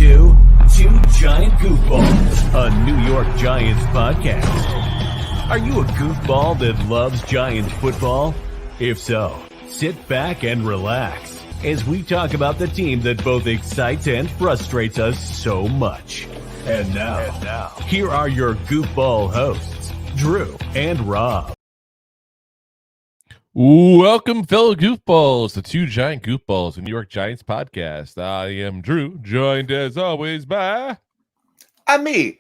to Two Giant Goofballs, a New York Giants podcast. Are you a goofball that loves Giants football? If so, sit back and relax as we talk about the team that both excites and frustrates us so much. And now, here are your goofball hosts, Drew and Rob. Welcome, fellow goofballs, to Two Giant Goofballs, a New York Giants podcast. I am Drew, joined as always by... I'm me.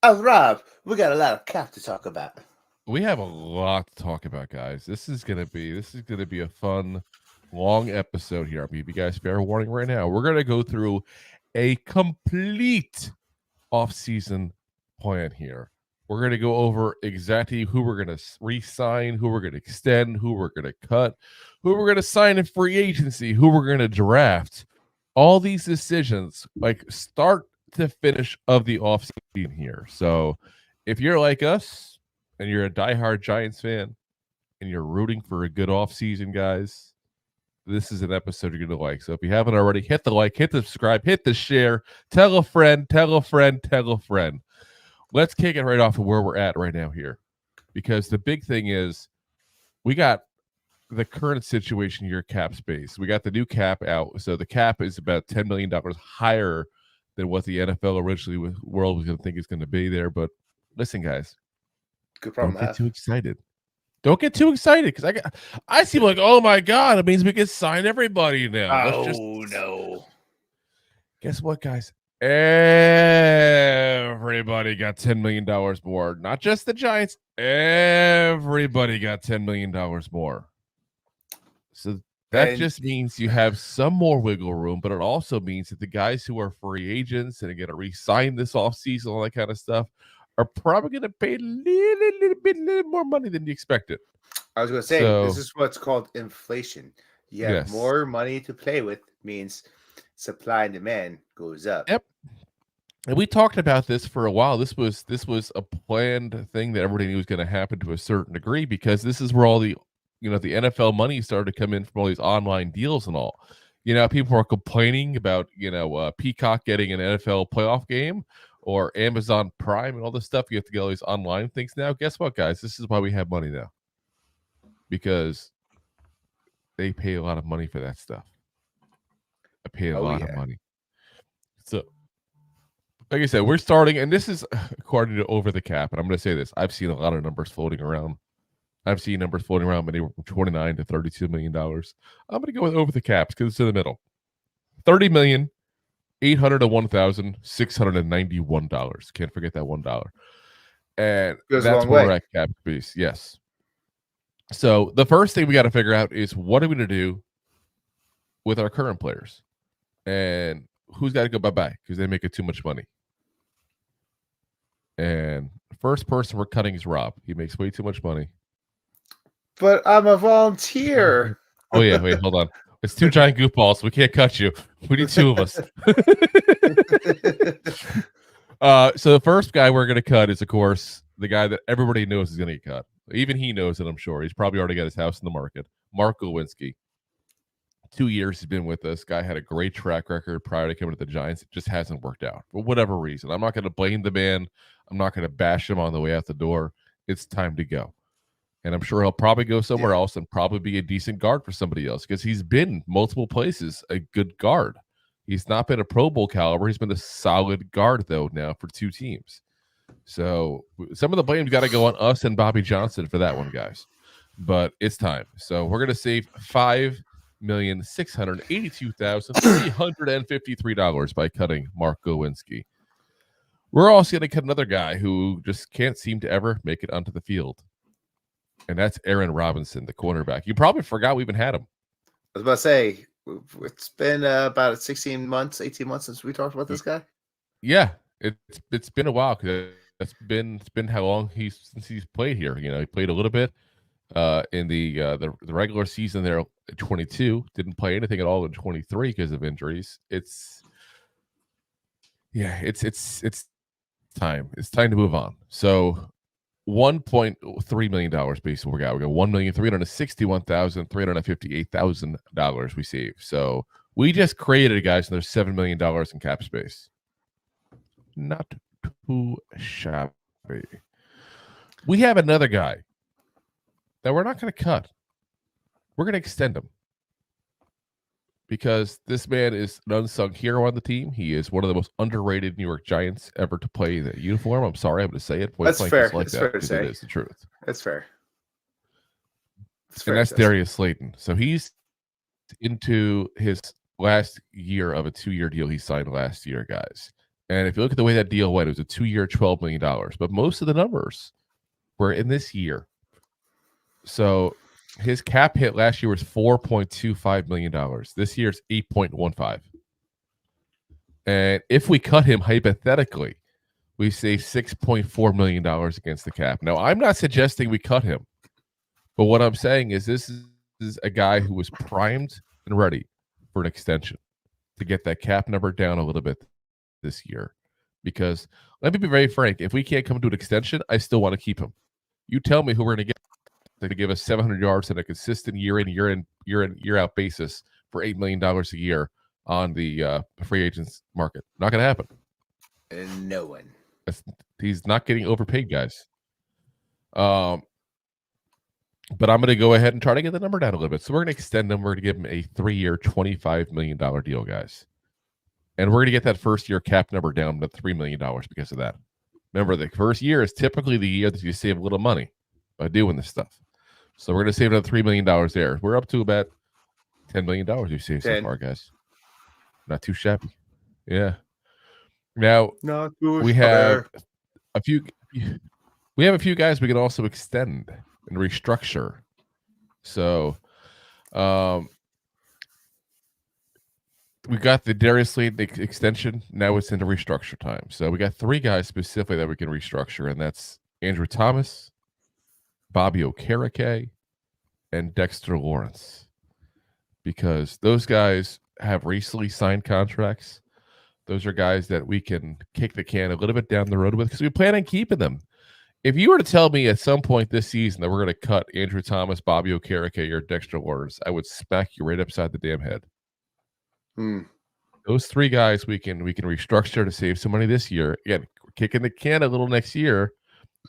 I'm Rob. We got a lot of cap to talk about. We have a lot to talk about, guys. This is gonna be a fun, long episode here. I'll give you guys fair warning right now. We're gonna go through a complete off-season plan here. We're going to go over exactly who we're going to re-sign, who we're going to extend, who we're going to cut, who we're going to sign in free agency, who we're going to draft. All these decisions, like start to finish of the offseason here. So if you're like us and you're a diehard Giants fan and you're rooting for a good offseason, guys, this is an episode you're going to like. So if you haven't already, hit the like, hit the subscribe, hit the share, tell a friend, tell a friend, tell a friend. Let's kick it right off of where we're at right now here, because the big thing is we got the current situation here, cap space. We got the new cap out. So the cap is about $10 million higher than what the NFL originally world was going to think is going to be there. But listen, guys, Good problem. Don't get too excited. Don't get too excited, because I seem like, oh my God, it means we can sign everybody now. No. Guess what, guys? Everybody got $10 million more. Not just the Giants. Everybody got $10 million more. So that just means you have some more wiggle room, but it also means that the guys who are free agents and are going to re-sign this offseason, all that kind of stuff, are probably going to pay a little more money than you expected. I was going to say, this is what's called inflation. You have more money to play with, means supply and demand goes up. Yep. And we talked about this for a while. This was a planned thing that everybody knew was going to happen to a certain degree, because this is where all the NFL money started to come in from all these online deals and all. People are complaining about, Peacock getting an NFL playoff game or Amazon Prime and all this stuff. You have to get all these online things now. Guess what, guys? This is why we have money now, because they pay a lot of money for that stuff. I pay a lot of money. So, like I said, we're starting, and this is according to Over the Cap. And I'm going to say this: I've seen a lot of numbers floating around. I've seen numbers floating around anywhere from $29 to $32 million. I'm going to go with Over the Caps because it's in the middle. $30,801,691. Can't forget that $1. And that's where we're at cap space. Yes. So the first thing we got to figure out is, what are we going to do with our current players? And who's got to go bye-bye because they make it too much money. And the first person we're cutting is Rob. He makes way too much money. But I'm a volunteer. Oh, yeah. Wait, hold on. It's Two Giant Goofballs. We can't cut you. We need two of us. So the first guy we're going to cut is, of course, the guy that everybody knows is going to get cut. Even he knows it, I'm sure. He's probably already got his house in the market. Mark Lewinsky. 2 years he's been with us. Guy had a great track record prior to coming to the Giants. It just hasn't worked out for whatever reason. I'm not going to blame the man. I'm not going to bash him on the way out the door. It's time to go. And I'm sure he'll probably go somewhere else and probably be a decent guard for somebody else, because he's been multiple places a good guard. He's not been a Pro Bowl caliber. He's been a solid guard, though, now for two teams. So some of the blame's got to go on us and Bobby Johnson for that one, guys. But it's time. So we're going to save $5,682,353 by cutting Mark Lewinsky. We're also going to cut another guy who just can't seem to ever make it onto the field. And that's Aaron Robinson, the cornerback. You probably forgot we even had him. I was about to say, it's been about 18 months since we talked about this guy. Yeah, it's been a while, because it's been how long since he's played here. He played a little bit in the regular season there at 22. Didn't play anything at all in 23 because of injuries. It's time. It's time to move on. So $1.3 million basically we got $1,361,358,000 we saved. So we just created, guys, and there's $7 million in cap space. Not too shabby. We have another guy that we're not going to cut. We're going to extend him because this man is an unsung hero on the team. He is one of the most underrated New York Giants ever to play the uniform. I'm sorry, I'm going to say it. That's fair. That's fair to say. It is the truth. That's fair. And that's Darius Slayton. So he's into his last year of a 2-year deal he signed last year, guys. And if you look at the way that deal went, it was a 2-year, $12 million. But most of the numbers were in this year. So his cap hit last year was $4.25 million. This year's $8.15. And if we cut him hypothetically, we save $6.4 million against the cap. Now, I'm not suggesting we cut him. But what I'm saying is this is a guy who was primed and ready for an extension to get that cap number down a little bit this year. Because let me be very frank, if we can't come to an extension, I still want to keep him. You tell me who we're going to get to give us 700 yards on a consistent year out basis for $8 million a year on the free agents market. Not going to happen. And no one. He's not getting overpaid, guys. But I'm going to go ahead and try to get the number down a little bit. So we're going to extend him. We're going to give him a 3-year, $25 million deal, guys. And we're going to get that first-year cap number down to $3 million because of that. Remember, the first year is typically the year that you save a little money by doing this stuff. So we're going to save another $3 million there. We're up to about $10 million we've saved so far, guys. Not too shabby. Yeah. Now, we have a few guys we can also extend and restructure. So we got the Darius Slayton extension. Now it's into restructure time. So we got 3 guys specifically that we can restructure, and that's Andrew Thomas, Bobby Okereke, and Dexter Lawrence. Because those guys have recently signed contracts. Those are guys that we can kick the can a little bit down the road with because we plan on keeping them. If you were to tell me at some point this season that we're going to cut Andrew Thomas, Bobby Okereke, or Dexter Lawrence, I would smack you right upside the damn head. Those 3 guys we can restructure to save some money this year. Again, we're kicking the can a little next year,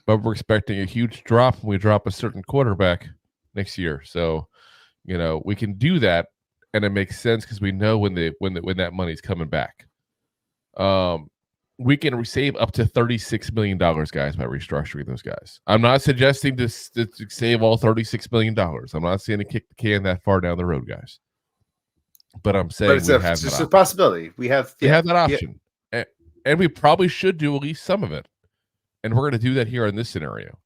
but we're expecting a huge drop when we drop a certain quarterback next year. So, we can do that, and it makes sense because we know when that money's coming back. We can save up to $36 million, guys, by restructuring those guys. I'm not suggesting to save all $36 million. I'm not saying to kick the can that far down the road, guys. But I'm saying it's a possibility. We have that option. Yeah. And we probably should do at least some of it. And we're going to do that here in this scenario.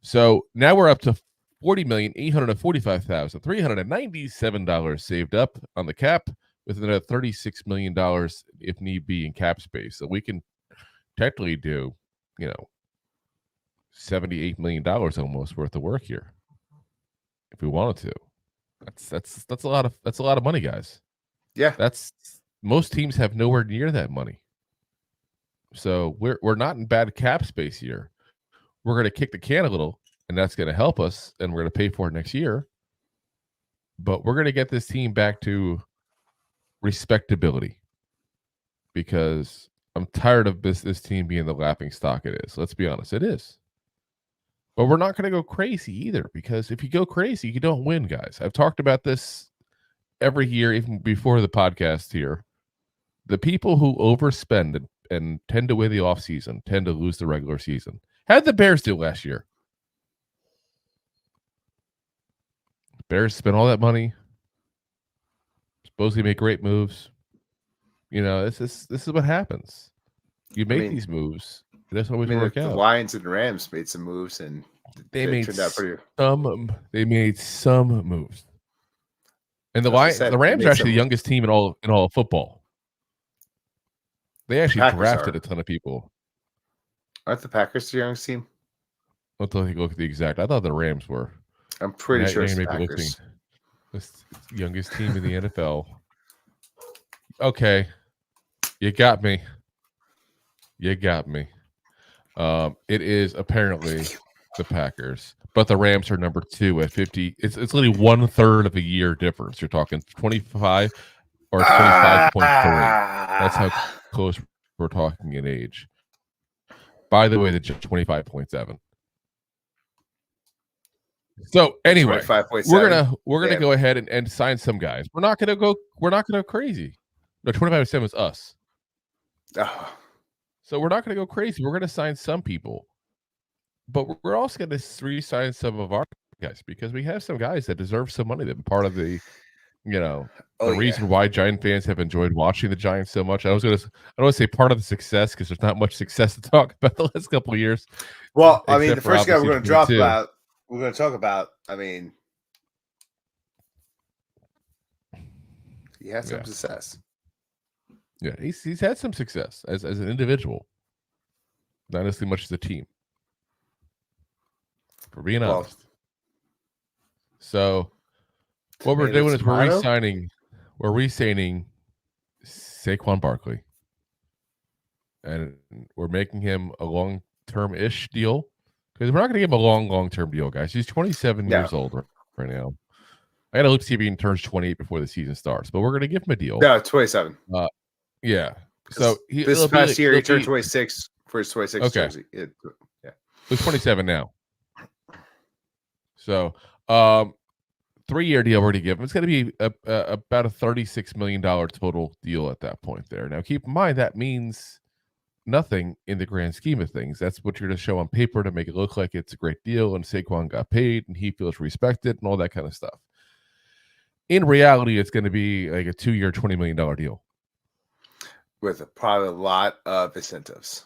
So now we're up to $40,845,397 saved up on the cap, with another $36 million if need be in cap space. So we can technically do, $78 million almost worth of work here if we wanted to. That's a lot of money, guys. Yeah. Most teams have nowhere near that money. So we're not in bad cap space here. We're going to kick the can a little, and that's going to help us, and we're going to pay for it next year. But we're going to get this team back to respectability, because I'm tired of this team being the laughing stock it is. Let's be honest, it is. But we're not going to go crazy either, because if you go crazy, you don't win, guys. I've talked about this every year, even before the podcast here. The people who overspend and tend to win the offseason tend to lose the regular season. How did the Bears do last year? Bears spent all that money, supposedly make great moves. This is what happens. You make these moves. It doesn't always work out. The Lions and Rams made some moves, and they made some moves. And the Rams are actually the youngest team in all of football. They actually drafted a ton of people. Aren't the Packers the youngest team? I'll take a look at the exact. I thought the Rams were. I'm pretty sure it's the Packers. This youngest team in the NFL. Okay. You got me. It is apparently the Packers, but the Rams are number 2 at 50. It's literally 1/3 of a year difference. You're talking 25 or 25.3. That's how close we're talking in age. By the way, the 25.7. So anyway, we're gonna go ahead and sign some guys. We're not gonna go crazy. No, 25.7 is us. Oh. So we're not gonna go crazy. We're gonna sign some people, but we're also gonna re-sign some of our guys because we have some guys that deserve some money. That part of the, reason why Giant fans have enjoyed watching the Giants so much. I don't want to say part of the success because there's not much success to talk about the last couple of years. Well, I mean, the first guy we're going to talk about. I mean, he had some success. Yeah, he's had some success as an individual, not as much as a team. For being honest. So what we're doing is we're re-signing Saquon Barkley. And we're making him a long-term-ish deal. Because we're not going to give him a long-term deal, guys. He's 27 years old right now. I got to look to see if he turns 28 before the season starts. But we're going to give him a deal. No, 27. Yeah. So this past year he turned 26 for his 26 jersey. He's 27 now. So 3-year deal we're going to give him. It's going to be about a $36 million total deal at that point there. Now, keep in mind that means nothing in the grand scheme of things. That's what you're going to show on paper to make it look like it's a great deal and Saquon got paid and he feels respected and all that kind of stuff. In reality, it's going to be like a 2-year, $20 million deal. With probably a lot of incentives.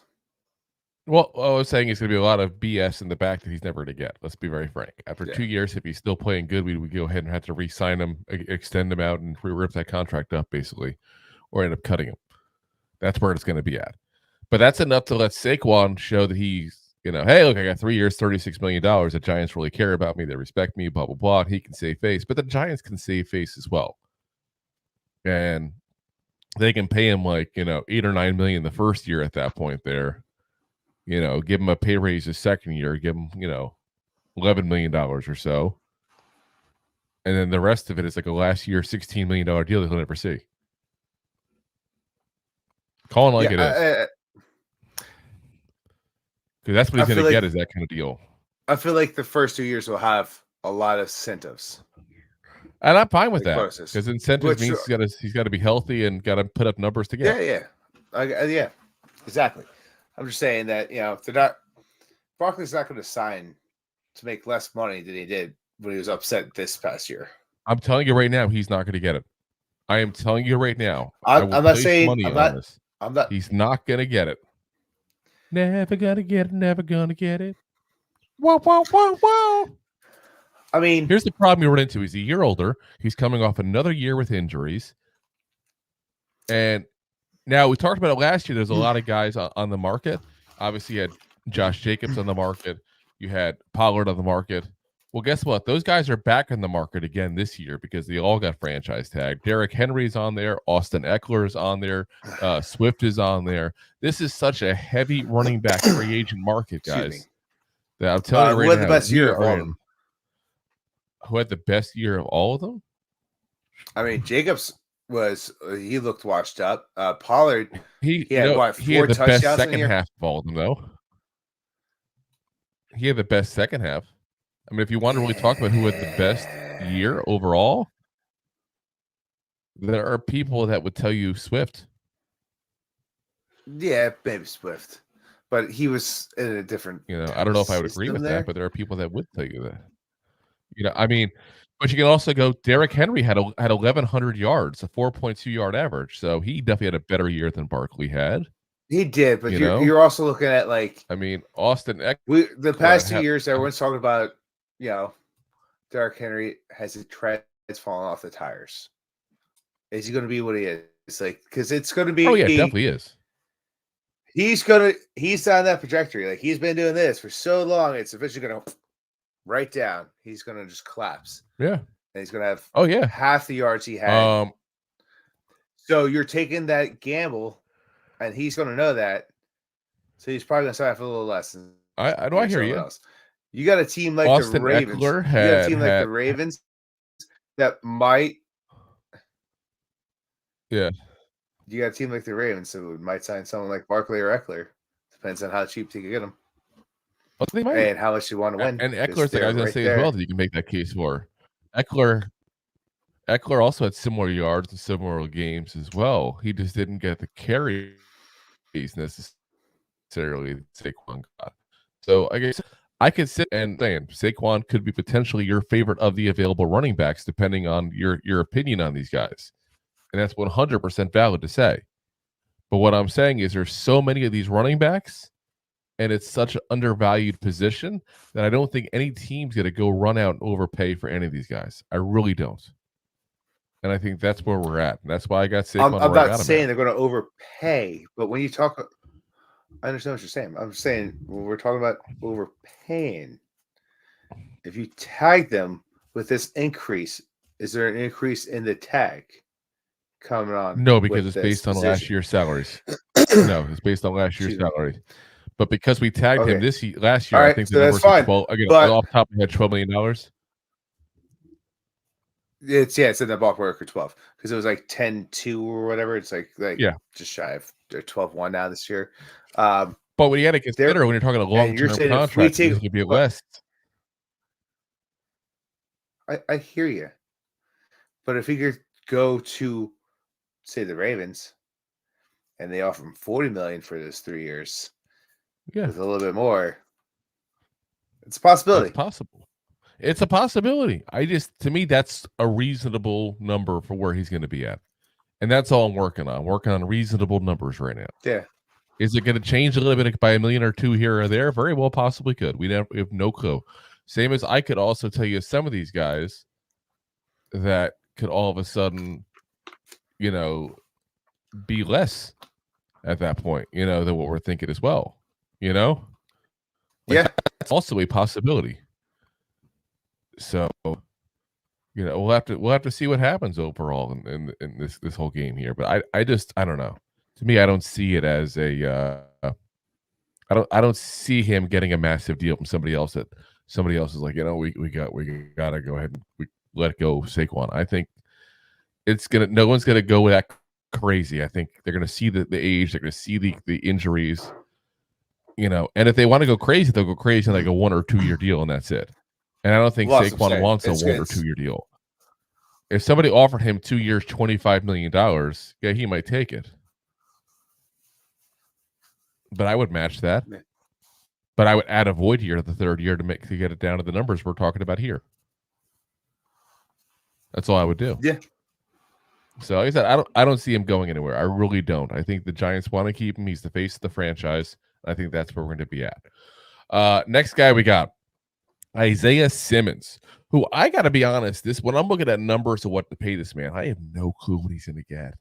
Well, I was saying it's going to be a lot of BS in the back that he's never going to get. Let's be very frank. After 2 years, if he's still playing good, we would go ahead and have to re-sign him, extend him out, and rip that contract up, basically, or end up cutting him. That's where it's going to be at. But that's enough to let Saquon show that he's, hey, look, I got 3 years, $36 million. The Giants really care about me. They respect me, blah, blah, blah. And he can save face. But the Giants can save face as well. And they can pay him like, $8 or $9 million the first year at that point there. Give him a pay raise the second year, give him, $11 million or so. And then the rest of it is like a last year $16 million deal that he'll never see. Call it like it is. Because that's what he's going to get is that kind of deal. I feel like the first 2 years will have a lot of incentives. And I'm fine with that. Because incentives means he's got to be healthy and got to put up numbers together. Yeah, exactly. I'm just saying that, if they're not, Barkley's not going to sign to make less money than he did when he was upset this past year. I'm telling you right now, he's not going to get it. I am telling you right now. I'm not saying money on this. He's not going to get it. Never going to get it. Never going to get it. Whoa, whoa, whoa, whoa. I mean, here's the problem you run into. He's a year older. He's coming off another year with injuries. And now, we talked about it last year. There's a lot of guys on the market. Obviously, you had Josh Jacobs on the market. You had Pollard on the market. Well, guess what? Those guys are back in the market again this year because they all got franchise tagged. Derrick Henry's on there. Austin Eckler's on there. Swift is on there. This is such a heavy running back free agent market, guys. That I'm telling you right now. Who had the best year of all of them? Who had the best year of all of them? I mean, Jacobs he looked washed up. Pollard, he had 4 touchdowns the best second half of all of them, though. He had the best second half. I mean, if you want to really talk about who had the best year overall, there are people that would tell you Swift. Yeah, maybe Swift, but he was in a different. I don't know if I would agree with that, but there are people that would tell you that. I mean. But you can also go, Derrick Henry had 1,100 yards, a 4.2 yard average. So he definitely had a better year than Barkley had. He did, but you're also looking at Austin Eckler. The past 2 years, everyone's talking about, Derrick Henry has his treads falling off the tires. Is he going to be what he is? It's because it's going to be. Oh yeah, definitely is. He's on that trajectory. He's been doing this for so long. It's eventually going to. Right down, he's going to just collapse. Yeah. And he's going to have half the yards he had. So you're taking that gamble, and he's going to know that. So he's probably going to sign for a little less. I hear you. Else. You got a team like Austin the Ravens. You got a team like the Ravens that might. Yeah. you got a team like the Ravens, so it might sign someone like Barkley or Eckler. Depends on how cheap you can get them. Well, they might. And how much you want to win. And Eckler's the guy I was going to say there. as well that you can make that case for. Eckler also had similar yards and similar games as well. He just didn't get the carries necessarily that Saquon got. So I guess I could sit and say Saquon could be potentially your favorite of the available running backs, depending on your opinion on these guys. And that's 100% valid to say. But what I'm saying is there's so many of these running backs, and it's such an undervalued position that I don't think any team's going to go run out and overpay for any of these guys. I really don't. And I think that's where we're at. And that's why I got Saquon. I'm not saying they're going to overpay, but when you talk, I understand what you're saying. I'm saying when we're talking about overpaying, if you tag them with this increase, is there an increase in the tag coming on? No, because it's based on last year's salaries. No, it's based on last year's salary. But because we tagged him last year, I think the numbers are 12. Again, off the top of my head, $12 million. It's in the ballpark of 12 because it was like 10-2 or whatever. It's like just shy of 12-1 now this year. But what you got to consider when you're talking a long-term contract, it's going to be less. I hear you, but if he could go to, say, the Ravens, and they offer him $40 million for those 3 years, with a little bit more, it's a possibility. It's possible. It's a possibility. To me, that's a reasonable number for where he's going to be at. And that's all I'm working on. I'm working on reasonable numbers right now. Yeah. Is it going to change a little bit by $1 million or $2 million here or there? Very well, possibly could. We have no clue. Same as I could also tell you some of these guys that could all of a sudden, be less at that point, than what we're thinking as well. That's also a possibility. So, we'll have to see what happens overall in this whole game here. But I don't know. To me, I don't see it as a. I don't see him getting a massive deal from somebody else that somebody else is like, we gotta go ahead and we let go Saquon. I think no one's gonna go that crazy. I think they're gonna see the age, they're gonna see the injuries, and if they want to go crazy, they'll go crazy in like a 1 or 2 year deal, and that's it. And I don't think Saquon wants a 1 or 2 year deal. If somebody offered him 2 years, $25 million, he might take it. But I would match that. But I would add a void year to the 3rd year to get it down to the numbers we're talking about here. That's all I would do. Yeah. So like I said, I don't see him going anywhere. I really don't. I think the Giants want to keep him. He's the face of the franchise. I think that's where we're going to be at. Next guy we got Isaiah Simmons, who I got to be honest, when I'm looking at numbers of what to pay this man, I have no clue what he's going to get.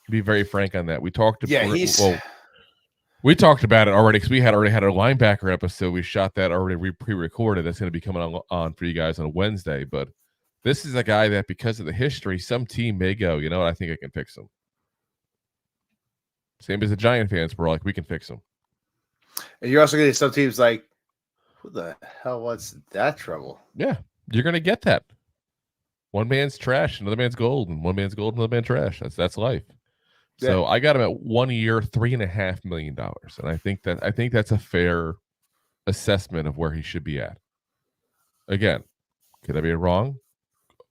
To be very frank on that. We talked we talked about it already because we already had our linebacker episode. We shot that already pre-recorded. That's going to be coming on for you guys on Wednesday. But this is a guy that, because of the history, some team may go, I think I can fix him. Same as the Giant fans were like, we can fix him. And you're also going to get some teams like, who the hell wants that trouble? Yeah, you're going to get that. One man's trash, another man's gold, and one man's gold, another man's trash. That's life. Yeah. So I got him at 1 year, $3.5 million, and I think that's a fair assessment of where he should be at. Again, could I be wrong?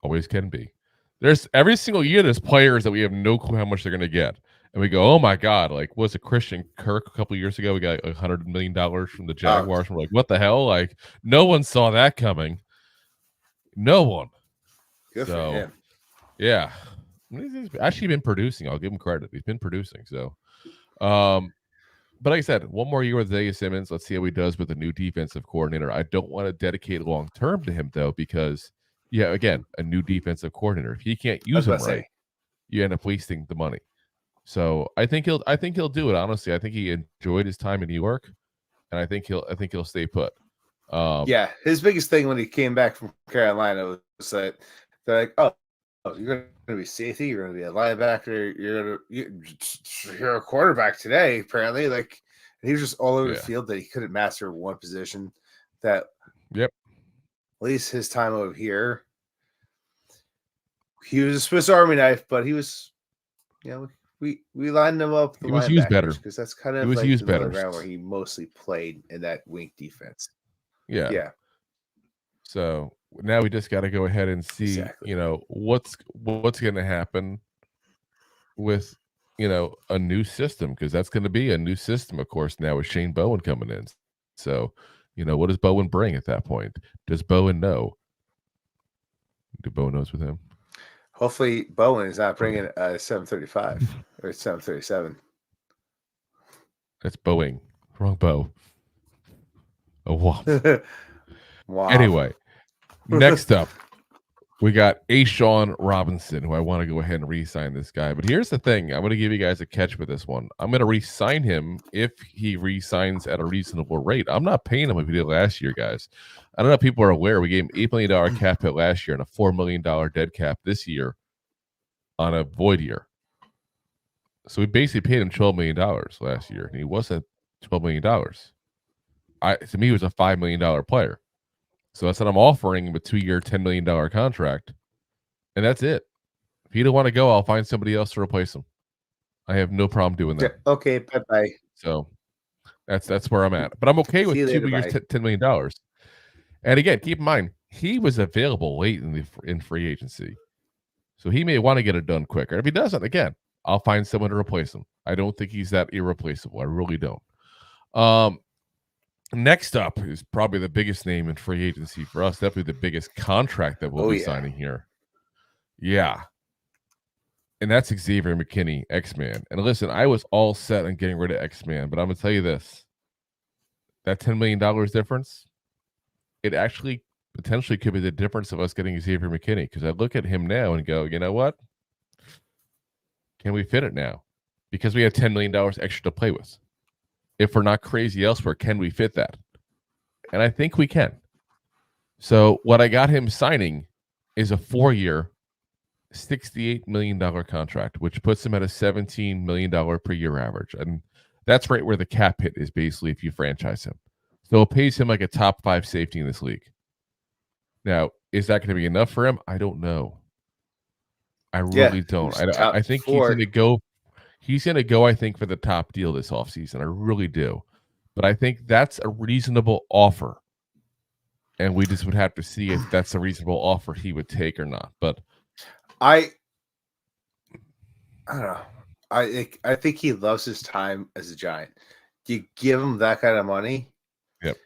Always can be. There's every single year there's players that we have no clue how much they're going to get, and we go, oh my god, like was it Christian Kirk a couple years ago? We got $100 million from the Jaguars. We're like, what the hell? Like no one saw that coming. No one. Good for him. Yeah. He's actually been producing. I'll give him credit. He's been producing. So, but like I said, 1 more year with Isaiah Simmons. Let's see how he does with the new defensive coordinator. I don't want to dedicate long term to him though, because again, a new defensive coordinator. If he can't use him right, you end up wasting the money. So I think he'll do it. Honestly, I think he enjoyed his time in New York, and I think he'll stay put. His biggest thing when he came back from Carolina was that they're like, oh, you're going to be safety, you're going to be a linebacker, you're a quarterback today, apparently. Like, and he was just all over the field that he couldn't master one position. That, at least his time over here, he was a Swiss Army knife, but he was, we we lined him up with the He was used better. linebackers because that's kind He of was like used the middle better. ground where he mostly played in that wing defense. Yeah. Yeah. So now we just got to go ahead and see, Exactly. you know, what's going to happen with, you know, a new system, because that's going to be a new system, of course, now with Shane Bowen coming in. So, you know, what does Bowen bring at that point? Does Bowen know? Do Bowen knows with him? Hopefully, Bowen is not bringing a 735 or 737. That's Boeing. Wrong bow. Oh, wow. Wow. Anyway, next up, we got Ashawn Robinson, who I want to go ahead and re-sign this guy. But here's the thing. I'm going to give you guys a catch with this one. I'm going to re-sign him if he re-signs at a reasonable rate. I'm not paying him like we did last year, guys. I don't know if people are aware. We gave him $8 million cap hit last year and a $4 million dead cap this year on a void year. So we basically paid him $12 million last year, and he wasn't $12 million. To me, he was a $5 million player. So I said I'm offering him a 2-year, $10 million contract, and that's it. If he don't want to go, I'll find somebody else to replace him. I have no problem doing that. Okay, bye-bye. So that's where I'm at. But I'm okay with 2 years, $10 million. And again, keep in mind, he was available late in free agency. So he may want to get it done quicker. If he doesn't, again, I'll find someone to replace him. I don't think he's that irreplaceable. I really don't. Next up is probably the biggest name in free agency for us. Definitely the biggest contract that we'll be signing here. Yeah. And that's Xavier McKinney, X-Man. And listen, I was all set on getting rid of X-Man, but I'm going to tell you this. That $10 million difference, it actually potentially could be the difference of us getting Xavier McKinney, because I look at him now and go, you know what? Can we fit it now? Because we have $10 million extra to play with. If we're not crazy elsewhere, can we fit that? And I think we can. So what I got him signing is a 4-year, $68 million contract, which puts him at a $17 million per year average. And that's right where the cap hit is, basically, if you franchise him. So it pays him like a top 5 safety in this league. Now, is that going to be enough for him? I don't know. I really don't. I think he's going to go. He's going to go, I think, for the top deal this offseason. I really do. But I think that's a reasonable offer. And we just would have to see if that's a reasonable offer he would take or not. But I don't know. I think he loves his time as a Giant. You give him that kind of money. Yep.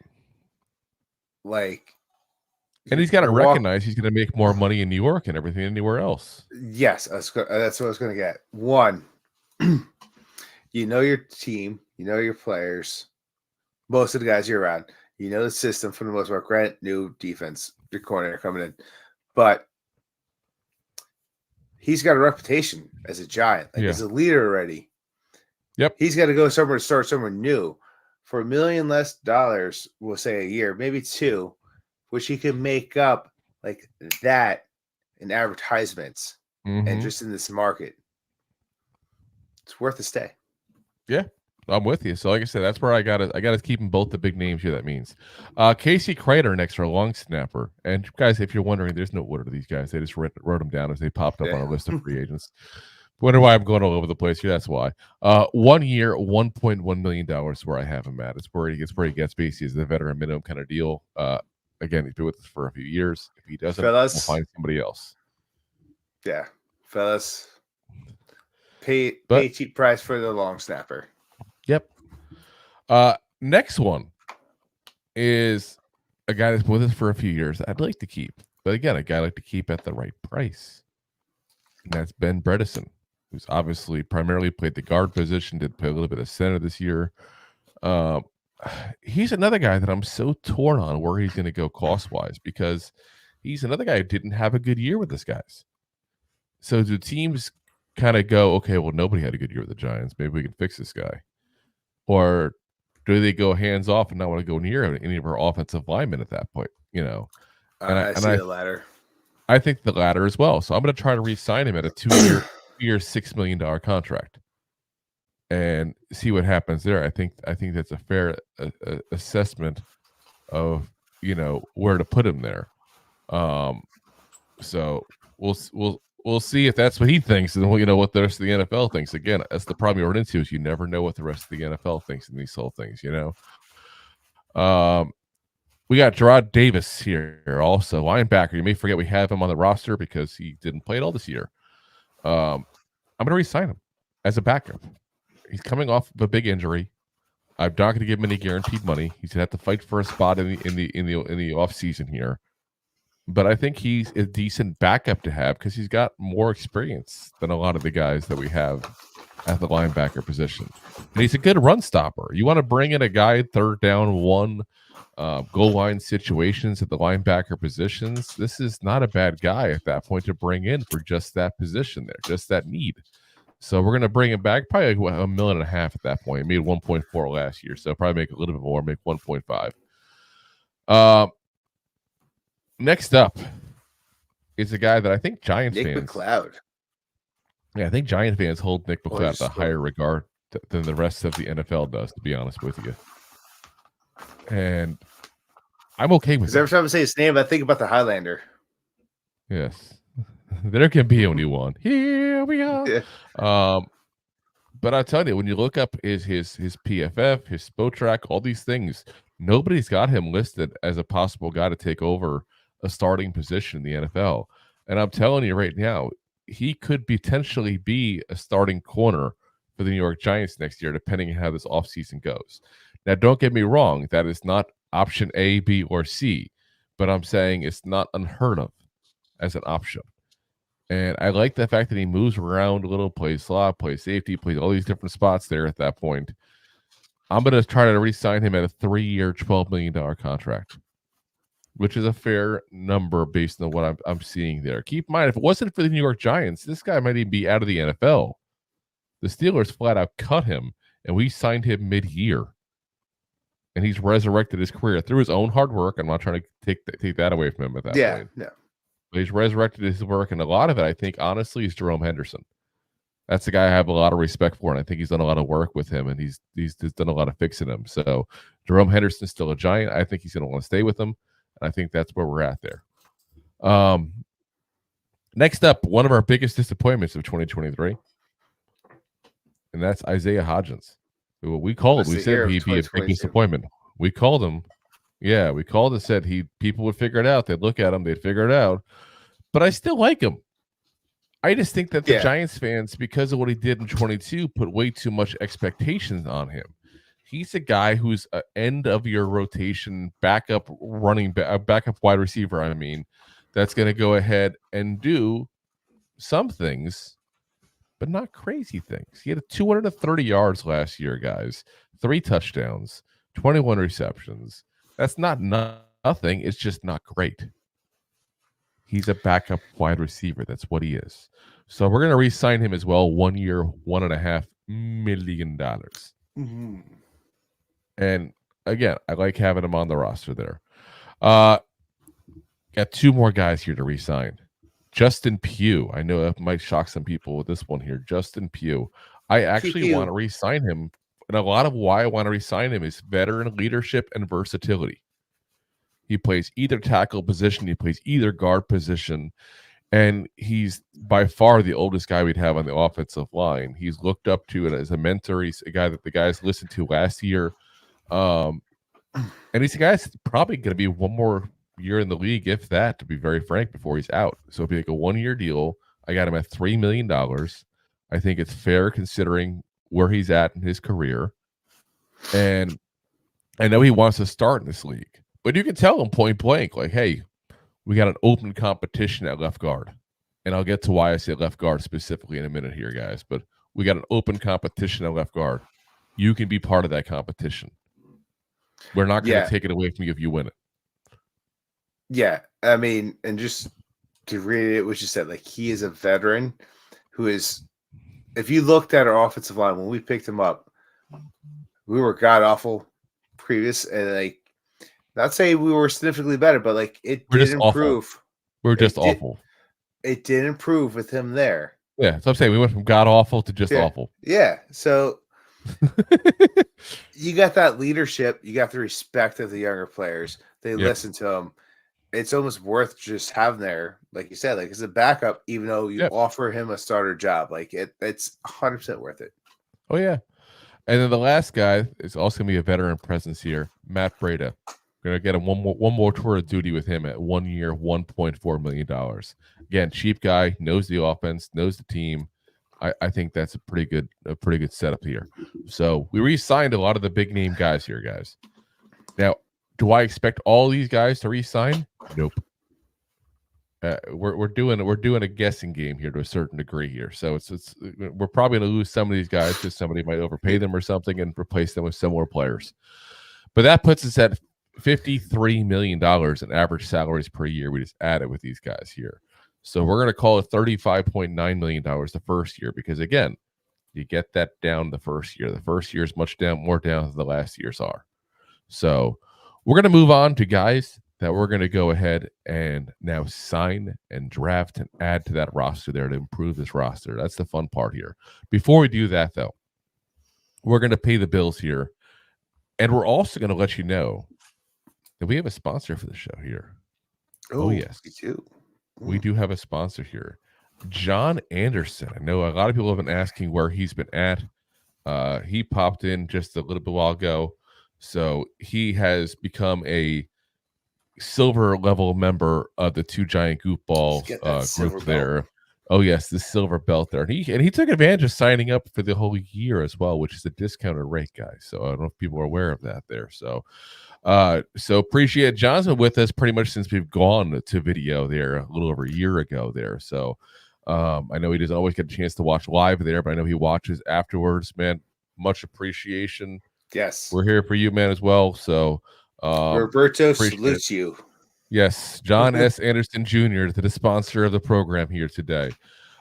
And he's got to recognize he's going to make more money in New York and everything anywhere else. Yes, that's what I was going to get. One, you know your team, you know your players, most of the guys you're around. You know the system for the most part. Granted, new defense, your corner coming in, but he's got a reputation as a Giant, as a leader already. Yep. He's got to go somewhere to start somewhere new for $1 million less, we'll say a year, maybe 2, which he could make up like that in advertisements and just in this market. It's worth a stay. Yeah, I'm with you. So like I said, that's where I got to keep them both the big names here. That means Casey Kreiter next for a long snapper. And guys, if you're wondering, there's no order to these guys. They just wrote them down as they popped up on a list of free agents. Wonder why I'm going all over the place here. That's why. 1 year, $1.1 million where I have him at. It's where he gets basically as the veteran minimum kind of deal. Again, he's been with us for a few years. If he doesn't, we'll find somebody else. Yeah, fellas. Pay cheap price for the long snapper. Yep. Next one is a guy that's been with us for a few years. I'd like to keep, but again, a guy I'd like to keep at the right price. And that's Ben Bredesen, who's obviously primarily played the guard position, did play a little bit of center this year. He's another guy that I'm so torn on where he's going to go cost-wise, because he's another guy who didn't have a good year with this guys. So do teams kind of go, okay, well, nobody had a good year with the Giants. Maybe we can fix this guy. Or do they go hands off and not want to go near any of our offensive linemen at that point? I see the latter. I think the latter as well. So I'm going to try to re-sign him at a 2-year, $6 million contract and see what happens there. I think that's a fair assessment of where to put him there. So we'll we'll see if that's what he thinks, and what the rest of the NFL thinks. Again, that's the problem you run into is you never know what the rest of the NFL thinks in these whole things. We got Gerard Davis here, also linebacker. You may forget we have him on the roster because he didn't play at all this year. I'm going to re-sign him as a backup. He's coming off of a big injury. I'm not going to give him any guaranteed money. He's going to have to fight for a spot in the off season here. But I think he's a decent backup to have because he's got more experience than a lot of the guys that we have at the linebacker position. And he's a good run stopper. You want to bring in a guy third down, one goal line situations at the linebacker positions. This is not a bad guy at that point to bring in for just that position there, just that need. So we're going to bring him back probably like $1.5 million at that point. He made 1.4 last year, so probably make a little bit more, make 1.5. Next up is a guy that I think Giants fans. Nick McLeod. Yeah, I think Giant fans hold Nick McLeod in a higher regard than the rest of the NFL does, to be honest with you. And I'm okay with it. Because every time I say his name, I think about the Highlander. Yes. There can be only one. Here we are. Yeah. But I'll tell you, when you look up his PFF, his Spotrac, all these things, nobody's got him listed as a possible guy to take over a starting position in the NFL. And I'm telling you right now, he could potentially be a starting corner for the New York Giants next year, depending on how this offseason goes. Now, don't get me wrong. That is not option A, B, or C. But I'm saying it's not unheard of as an option. And I like the fact that he moves around a little, plays slot, plays safety, plays all these different spots there at that point. I'm going to try to re-sign him at a 3-year, $12 million contract, which is a fair number based on what I'm seeing there. Keep in mind, if it wasn't for the New York Giants, this guy might even be out of the NFL. The Steelers flat out cut him, and we signed him mid-year. And he's resurrected his career through his own hard work. I'm not trying to take that away from him at that point. Yeah. But he's resurrected his work, and a lot of it, I think, honestly, is Jerome Henderson. That's the guy I have a lot of respect for, and I think he's done a lot of work with him, and he's done a lot of fixing him. So Jerome Henderson's still a Giant. I think he's going to want to stay with him, and I think that's where we're at there. Next up, one of our biggest disappointments of 2023, and that's Isaiah Hodgins, who we called. We said he'd be a big disappointment. We called him. Yeah, we called and said people would figure it out. They'd look at him, they'd figure it out. But I still like him. I just think that the Giants fans, because of what he did in 22, put way too much expectations on him. He's a guy who's an end of your rotation backup wide receiver. I mean, that's going to go ahead and do some things, but not crazy things. He had 230 yards last year, guys, 3 touchdowns, 21 receptions. That's not nothing. It's just not great. He's a backup wide receiver. That's what he is. So we're going to re-sign him as well. 1 year, $1.5 million. Mm-hmm. And again, I like having him on the roster there. Got 2 more guys here to re-sign. Justin Pugh. I know that might shock some people with this one here. Justin Pugh. I actually want to re-sign him. And a lot of why I want to re-sign him is veteran leadership and versatility. He plays either tackle position. He plays either guard position. And he's by far the oldest guy we'd have on the offensive line. He's looked up to it as a mentor. He's a guy that the guys listened to last year. And he's a guy that's probably going to be one more year in the league, if that, to be very frank, before he's out. So it'll be like a 1-year deal. I got him at $3 million. I think it's fair considering where he's at in his career. And I know he wants to start in this league. But you can tell him point blank, like, hey, we got an open competition at left guard. And I'll get to why I say left guard specifically in a minute here, guys. But we got an open competition at left guard. You can be part of that competition. We're not going to take it away from you if you win it. Yeah. I mean, and just to read it, what you said, like, he is a veteran who is, if you looked at our offensive line when we picked him up, we were god-awful previous, and, like, not saying we were significantly better, but, like, it did improve. We're just awful. It did improve with him there. Yeah, so I'm saying we went from god-awful to just awful. Yeah, so you got that leadership. You got the respect of the younger players. They listen to him. it's almost worth just having there, like you said, like as a backup, even though you offer him a starter job. Like it's 100% worth it. Oh yeah. And then the last guy is also gonna be a veteran presence here, Matt Breida. We're gonna get him one more tour of duty with him at 1 year, $1.4 million. Again, cheap guy, knows the offense, knows the team. I think that's a pretty good setup here. So we re-signed a lot of the big name guys here, guys. Now, do I expect all these guys to re-sign? Nope. We're doing a guessing game here to a certain degree here. So we're probably going to lose some of these guys because somebody might overpay them or something and replace them with similar players. But that puts us at $53 million in average salaries per year. We just added with these guys here. So we're going to call it $35.9 million the first year because, again, you get that down the first year. The first year is more down than the last years are. So we're going to move on to guys that we're going to go ahead and now sign and draft and add to that roster there to improve this roster. That's the fun part here. Before we do that, though, we're going to pay the bills here. And we're also going to let you know that we have a sponsor for the show here. Oh yes. We do. We do have a sponsor here. John Anderson. I know a lot of people have been asking where he's been at. He popped in just a little bit while ago. So he has become a silver level member of the two Giant Goofballs group there. Oh yes, the silver belt there. And he took advantage of signing up for the whole year as well, which is a discounted rate, guys. So I don't know if people are aware of that there. So appreciate John's been with us pretty much since we've gone to video there a little over a year ago there. So I know he doesn't always get a chance to watch live there, but I know he watches afterwards, man. Much appreciation. Yes. We're here for you, man, as well. So Roberto salutes you. Yes, John S. Anderson Jr., the sponsor of the program here today.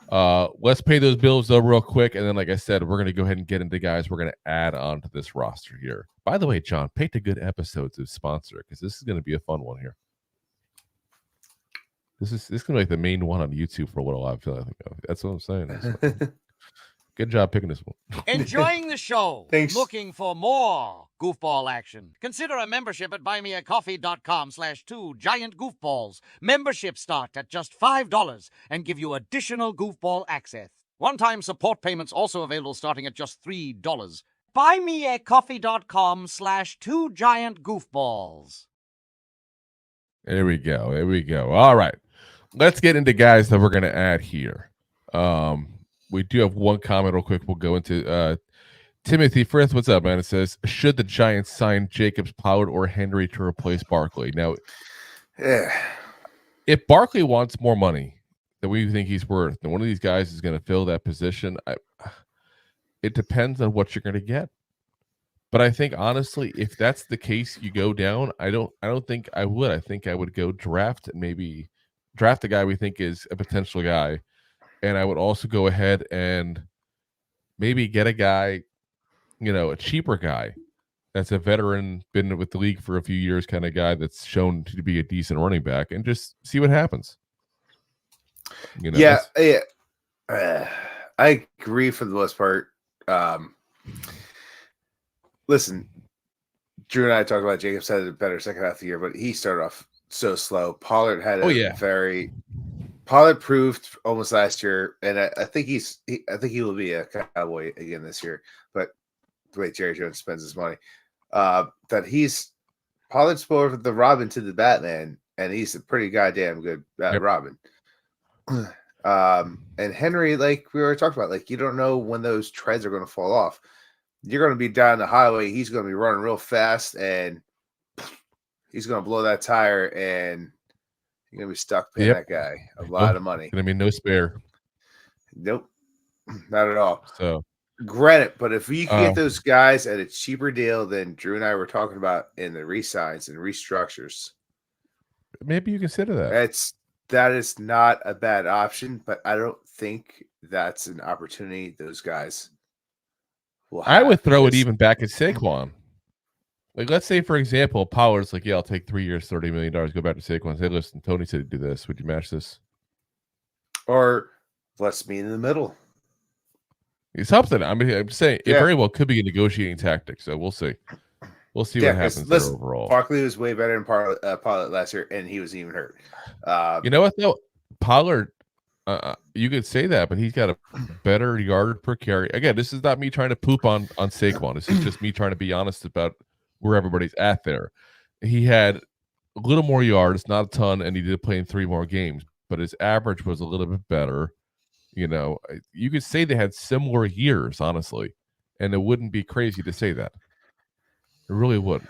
Let's pay those bills, though, real quick. And then, like I said, we're going to go ahead and get into guys we're going to add on to this roster here. By the way, John, pick a good episode to sponsor because this is going to be a fun one here. This is going to be like the main one on YouTube for a little while. I feel like that's what I'm saying. Good job picking this one. Enjoying the show? Thanks. Looking for more goofball action? Consider a membership at buymeacoffee.com/2giantgoofballs. Memberships start at just $5 and give you additional goofball access. One-time support payments also available starting at just $3. Buymeacoffee.com/2giantgoofballs. There we go. All right. Let's get into guys that we're going to add here. We do have one comment real quick. We'll go into Timothy Frith. What's up, man? It says, should the Giants sign Jacobs, Pollard, or Henry to replace Barkley? Now, if Barkley wants more money than we think he's worth, then one of these guys is going to fill that position. It depends on what you're going to get. But I think, honestly, if that's the case, you go down. I don't think I would. I think I would go draft a guy we think is a potential guy. And I would also go ahead and maybe get a guy, a cheaper guy that's a veteran, been with the league for a few years kind of guy that's shown to be a decent running back and just see what happens. I agree for the most part. Listen, Drew and I talked about Jacobs had a better second half of the year, but he started off so slow. Pollard had Pollard proved almost last year, and I think he will be a Cowboy again this year. But the way Jerry Jones spends his money, that Pollard's more the Robin to the Batman, and he's a pretty goddamn good Robin. And Henry, like we already talked about, like you don't know when those treads are going to fall off. You're going to be down the highway. He's going to be running real fast, and he's going to blow that tire, and you're going to be stuck paying that guy a lot of money. Going to be no spare. Nope, not at all. So, granted, but if you can get those guys at a cheaper deal than Drew and I were talking about in the re-signs and restructures, maybe you consider that. That is not a bad option, but I don't think that's an opportunity those guys will have. I would throw it even back at Saquon. Like, let's say, for example, Pollard's like, yeah, I'll take 3 years, $30 million, go back to Saquon and say, listen, Tony said to do this. Would you match this? Or let's meet in the middle. It's something. I mean, I'm saying it very well could be a negotiating tactic, so we'll see. We'll see what happens there overall. Barkley was way better in Pollard last year, and he wasn't even hurt. You know what, though? Pollard, you could say that, but he's got a better yard per carry. Again, this is not me trying to poop on Saquon. This is just me trying to be honest about where everybody's at there. He had a little more yards, not a ton, and he did play in 3 more games, but his average was a little bit better. You know, you could say they had similar years, honestly, and it wouldn't be crazy to say that. It really wouldn't.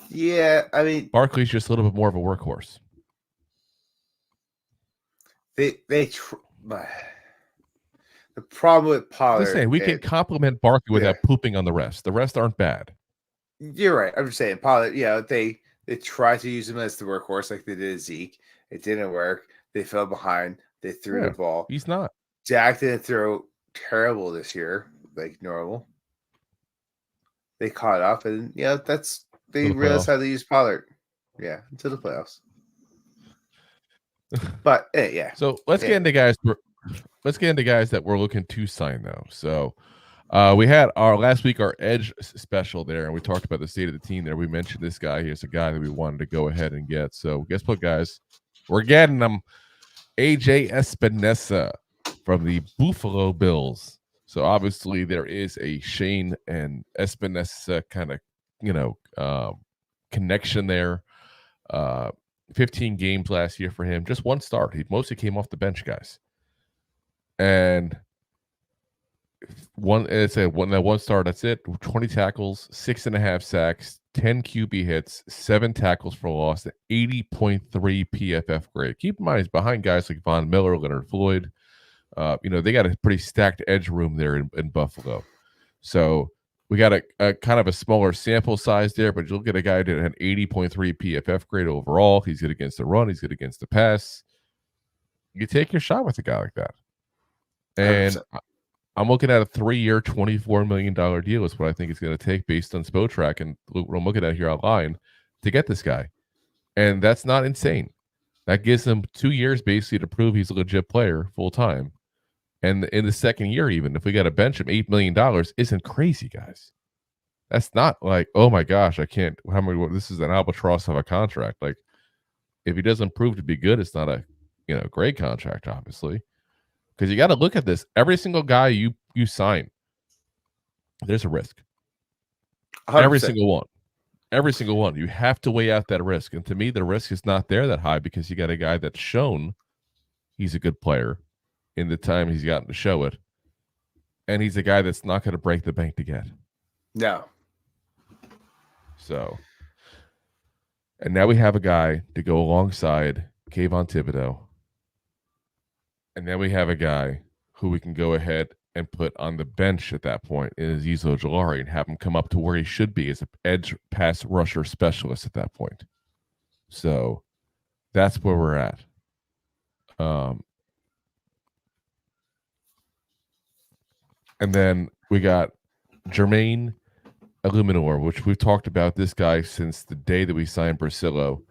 Yeah, I mean, Barkley's just a little bit more of a workhorse. The problem with Pollard. Listen, we can compliment Barkley without pooping on the rest. The rest aren't bad. You're right. I'm just saying, Pollard. Yeah, they tried to use him as the workhorse like they did Zeke. It didn't work. They fell behind. They threw the ball. He's not. Dak didn't throw terrible this year, like normal. They caught up, and they realized how to use Pollard. Yeah, into the playoffs. But yeah. So let's get into guys. Let's get into guys that we're looking to sign though. So we had our last week our edge special there, and we talked about the state of the team there. We mentioned this guy. Here's a guy that we wanted to go ahead and get. So guess what, guys? We're getting him. AJ Espenesa from the Buffalo Bills. So obviously there is a Shane and Espenesa kind of connection there. 15 games last year for him, just 1 start. He mostly came off the bench, guys. And one start, that's it. 20 tackles, 6.5 sacks, 10 QB hits, 7 tackles for loss, 80.3 PFF grade. Keep in mind, he's behind guys like Von Miller, Leonard Floyd. They got a pretty stacked edge room there in Buffalo. So we got a kind of a smaller sample size there, but you'll get a guy that had an 80.3 PFF grade overall. He's good against the run. He's good against the pass. You take your shot with a guy like that. And 100%. I'm looking at a 3-year, $24 million deal is what I think it's going to take based on Spotrac and what I'm looking at here online to get this guy. And that's not insane. That gives him 2 years basically to prove he's a legit player full time. And in the second year, even if we got to bench him, $8 million isn't crazy, guys. That's not like, oh my gosh, I can't. This is an albatross of a contract. Like, if he doesn't prove to be good, it's not a great contract, obviously. Because you got to look at this. Every single guy you sign, there's a risk. 100%. Every single one. You have to weigh out that risk. And to me, the risk is not there that high because you got a guy that's shown he's a good player in the time he's gotten to show it. And he's a guy that's not going to break the bank to get. No. So, and now we have a guy to go alongside Kayvon Thibodeau. And then we have a guy who we can go ahead and put on the bench at that point in Azeez Ojulari and have him come up to where he should be as an edge pass rusher specialist at that point. So that's where we're at. And then we got Jermaine Eluemunor, which we've talked about this guy since the day that we signed Brasillo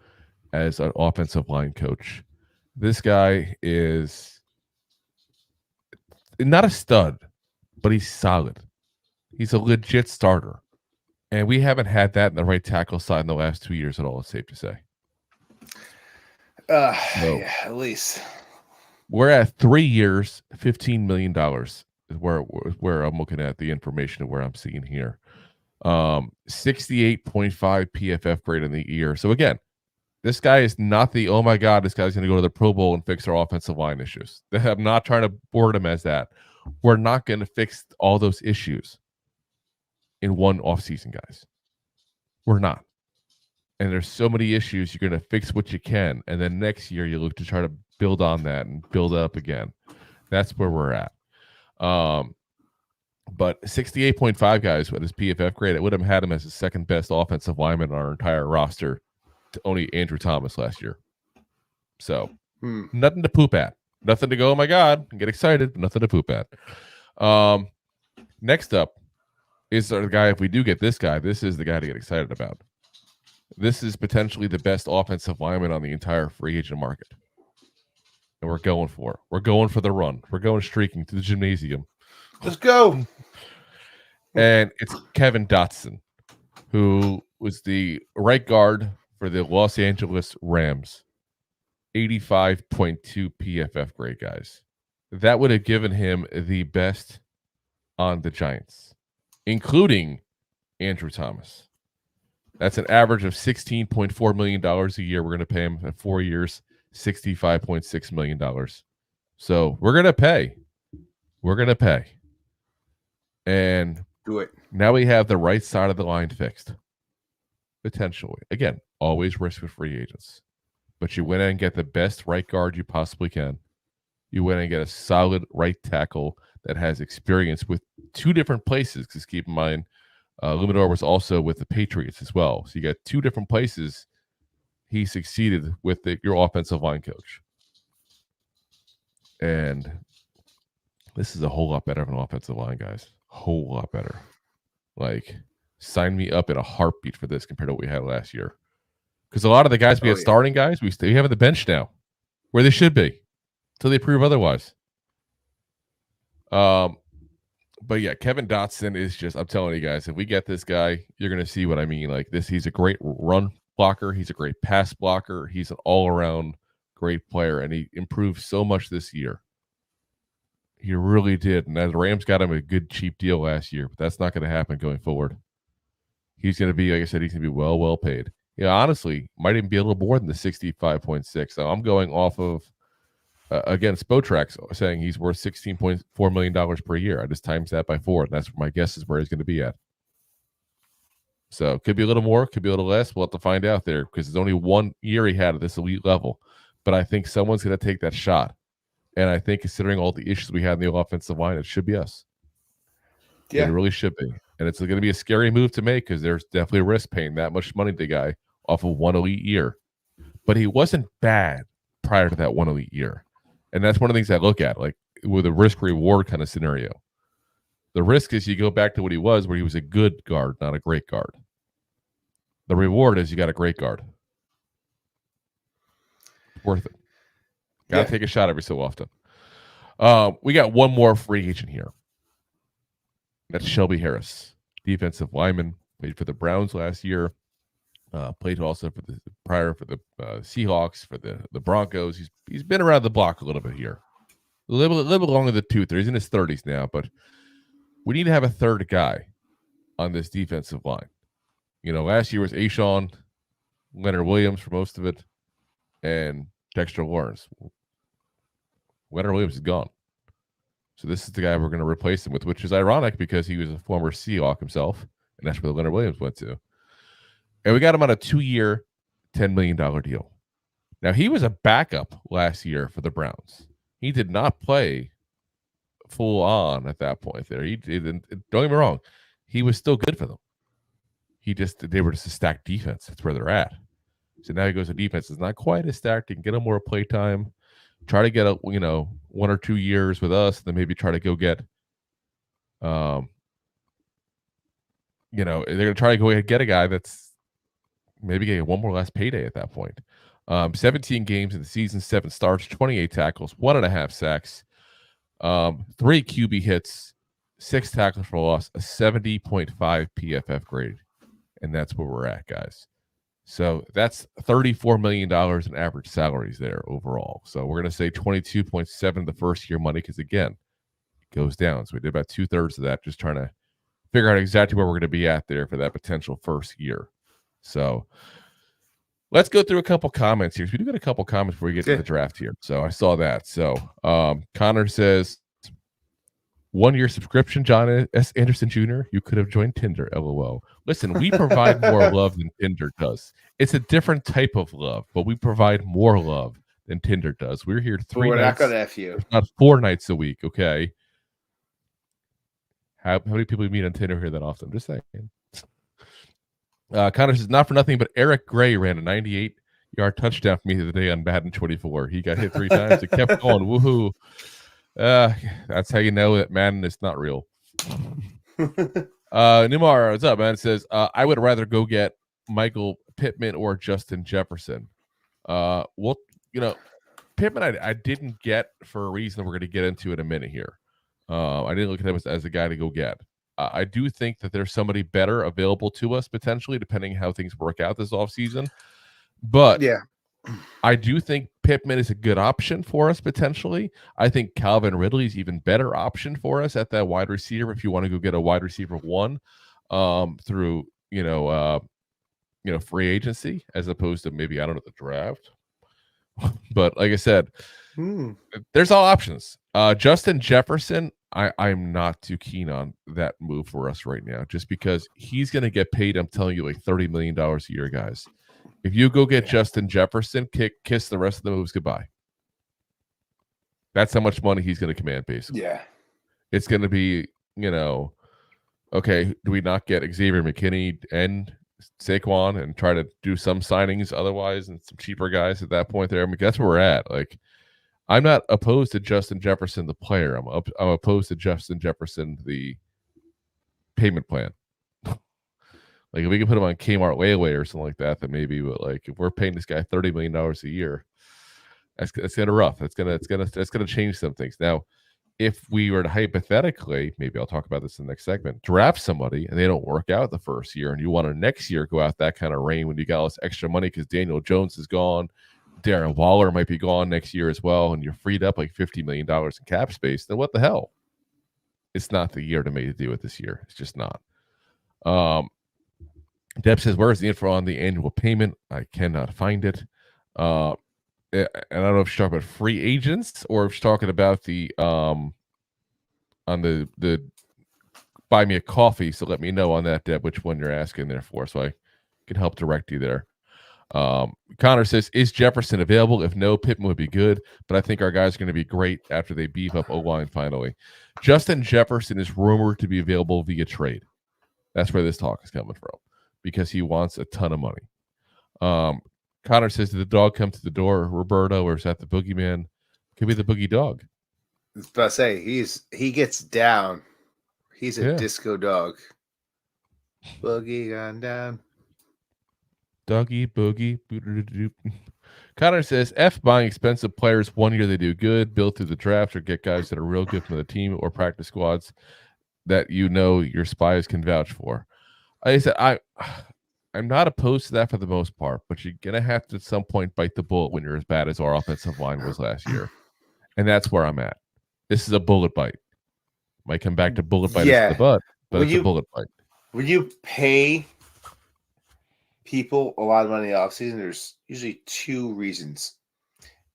as an offensive line coach. This guy is not a stud, but he's solid. He's a legit starter. And we haven't had that in the right tackle side in the last 2 years at all, it's safe to say. Yeah, at least. We're at 3 years, $15 million is where I'm looking at the information of where I'm seeing here. 68.5 PFF grade in the year. So again, this guy is not the, oh my God, this guy's going to go to the Pro Bowl and fix our offensive line issues. I'm not trying to board him as that. We're not going to fix all those issues in one offseason, guys. We're not. And there's so many issues, you're going to fix what you can. And then next year, you look to try to build on that and build up again. That's where we're at. But 68.5 guys with his PFF grade, I would have had him as the second best offensive lineman on our entire roster to only Andrew Thomas last year. So nothing to poop at. Nothing to go, oh my God, and get excited, but nothing to poop at. Next up is the guy, if we do get this guy, this is the guy to get excited about. This is potentially the best offensive lineman on the entire free agent market. And we're going for it. We're going for the run. We're going streaking to the gymnasium. Let's go. And it's Kevin Dotson, who was the right guard for the Los Angeles Rams. 85.2 PFF grade, guys. That would have given him the best on the Giants, including Andrew Thomas. That's an average of $16.4 million a year. We're going to pay him at 4 years, $65.6 million. So we're going to pay. We're going to pay. And Do it. now we have the right side of the line fixed. Potentially. Again, always risk with free agents. But you went in and get the best right guard you possibly can. You went and get a solid right tackle that has experience with two different places. Because keep in mind, Eluemunor was also with the Patriots as well. So you got two different places he succeeded with your offensive line coach. And this is a whole lot better of an offensive line, guys. Whole lot better. Like, sign me up in a heartbeat for this compared to what we had last year. Because a lot of the guys we had starting guys, we have on the bench now, where they should be, until they prove otherwise. But yeah, Kevin Dotson is just, I'm telling you guys, if we get this guy, you're going to see what I mean. Like this, he's a great run blocker. He's a great pass blocker. He's an all-around great player, and he improved so much this year. He really did. And the Rams got him a good, cheap deal last year, but that's not going to happen going forward. He's going to be, like I said, he's going to be well paid. Yeah, honestly, might even be a little more than the 65.6. So I'm going off of, again, Spotrax saying he's worth $16.4 million per year. I just times that by 4, and that's my guess is where he's going to be at. So could be a little more, could be a little less. We'll have to find out there because it's only 1 year he had at this elite level. But I think someone's going to take that shot. And I think considering all the issues we had in the offensive line, it should be us. Yeah. It really should be. And it's going to be a scary move to make because there's definitely a risk paying that much money to the guy off of 1 elite year. But he wasn't bad prior to that 1 elite year. And that's one of the things I look at, like with a risk-reward kind of scenario. The risk is you go back to what he was, where he was a good guard, not a great guard. The reward is you got a great guard. Worth it. Got to take a shot every so often. We got one more free agent here. That's Shelby Harris, defensive lineman, played for the Browns last year. Played also for the Seahawks, for the Broncos. He's been around the block a little bit here, a little bit longer than the tooth. He's in his 30s now, but we need to have a third guy on this defensive line. You know, last year was Ashawn, Leonard Williams for most of it, and Dexter Lawrence. Leonard Williams is gone. So this is the guy we're going to replace him with, which is ironic because he was a former Seahawk himself, and that's where Leonard Williams went to. And we got him on a 2-year, $10 million deal. Now, he was a backup last year for the Browns. He did not play full on at that point there. He didn't. Don't get me wrong. He was still good for them. They were just a stacked defense. That's where they're at. So now he goes to defense. It's not quite as stacked. You can get him more play time. Try to get 1 or 2 years with us, then maybe try to go get, they're going to try to go ahead and get a guy that's maybe getting one more last payday at that point. 17 games in the season, 7 starts, 28 tackles, 1.5 sacks, 3 QB hits, 6 tackles for loss, a 70.5 PFF grade. And that's where we're at, guys. So that's $34 million in average salaries there overall. So we're going to say 22.7 the first year money because, again, it goes down. So we did about 2/3 of that, just trying to figure out exactly where we're going to be at there for that potential first year. So let's go through a couple comments here. We do get a couple comments before we get to the draft here. So I saw that. So Connor says, 1-year subscription, John S. Anderson Jr. You could have joined Tinder, LOL. Listen, we provide more love than Tinder does. It's a different type of love, but we provide more love than Tinder does. We're here 3 nights. We're not going to F you. Not 4 nights a week, okay? How many people you meet on Tinder here that often? I'm just saying. Connor says, not for nothing, but Eric Gray ran a 98-yard touchdown for me the other day on Madden 24. He got hit 3 times. It kept going. Woohoo. That's how you know that Madden is not real. Nimar, what's up, man? It says, I would rather go get Michael Pittman or Justin Jefferson. Well, Pittman I didn't get for a reason we're going to get into in a minute here. I didn't look at him as a guy to go get. I do think that there's somebody better available to us potentially, depending how things work out this offseason. But Yeah. I do think Pittman is a good option for us potentially. I think Calvin Ridley is even better option for us at that wide receiver if you want to go get a wide receiver one through free agency as opposed to maybe I don't know the draft. But like I said, there's all options. Justin Jefferson, I'm not too keen on that move for us right now, just because he's going to get paid. I'm telling you, like $30 million a year, guys. If you go get Justin Jefferson, kiss the rest of the moves goodbye. That's how much money he's going to command, basically. Yeah. It's going to be, okay, do we not get Xavier McKinney and Saquon and try to do some signings otherwise and some cheaper guys at that point there? I mean, that's where we're at. Like, I'm not opposed to Justin Jefferson, the player. I'm opposed to Justin Jefferson, the payment plan. Like, if we can put him on Kmart layaway or something like that, then maybe. But like, if we're paying this guy $30 million a year, that's kind of rough. That's gonna change some things. Now, if we were to hypothetically, maybe I'll talk about this in the next segment, draft somebody and they don't work out the first year, and you want to next year go out that kind of rain when you got all this extra money because Daniel Jones is gone, Darren Waller might be gone next year as well, and you're freed up like $50 million in cap space, then what the hell? It's not the year to make it do it this year. It's just not. Deb says, where's the info on the annual payment? I cannot find it. And I don't know if she's talking about free agents or if she's talking about the on the buy me a coffee. So let me know on that, Deb, which one you're asking there for, so I can help direct you there. Connor says, is Jefferson available? If no, Pittman would be good, but I think our guys are going to be great after they beef up O-line finally. Justin Jefferson is rumored to be available via trade. That's where this talk is coming from, because he wants a ton of money. Connor says, did the dog come to the door, Roberto, or is that the boogeyman? Could be the boogie dog. I was about to say, he gets down. He's a disco dog. Boogie gone down. Doggy boogie. Connor says, F buying expensive players 1 year they do good, build through the draft, or get guys that are real good from the team or practice squads that your spies can vouch for. Like I said, I'm not opposed to that for the most part, but you're going to have to at some point bite the bullet when you're as bad as our offensive line was last year. And that's where I'm at. This is a bullet bite. Might come back to bullet bite in the butt, but it's a bullet bite. When you pay people a lot of money off season, there's usually two reasons.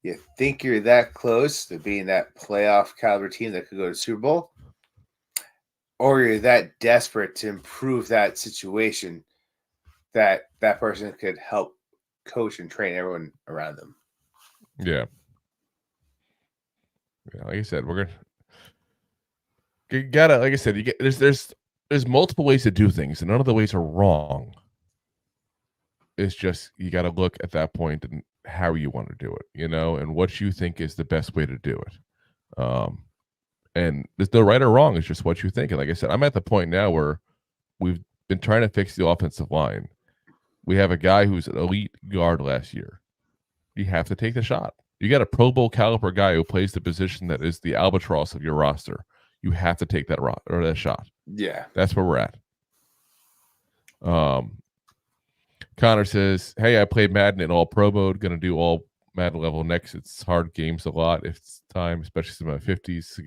You think you're that close to being that playoff caliber team that could go to Super Bowl, or you're that desperate to improve that situation that person could help coach and train everyone around them. Yeah. Like I said, like I said, there's multiple ways to do things, and none of the ways are wrong. It's just you got to look at that point and how you want to do it, and what you think is the best way to do it. And there's no right or wrong. It's just what you think. And like I said, I'm at the point now where we've been trying to fix the offensive line. We have a guy who's an elite guard last year. You have to take the shot. You got a Pro Bowl caliber guy who plays the position that is the albatross of your roster. You have to take that shot. Yeah. That's where we're at. Connor says, hey, I played Madden in all pro mode. Going to do all Madden level next. It's hard games a lot if it's time, especially in my 50s.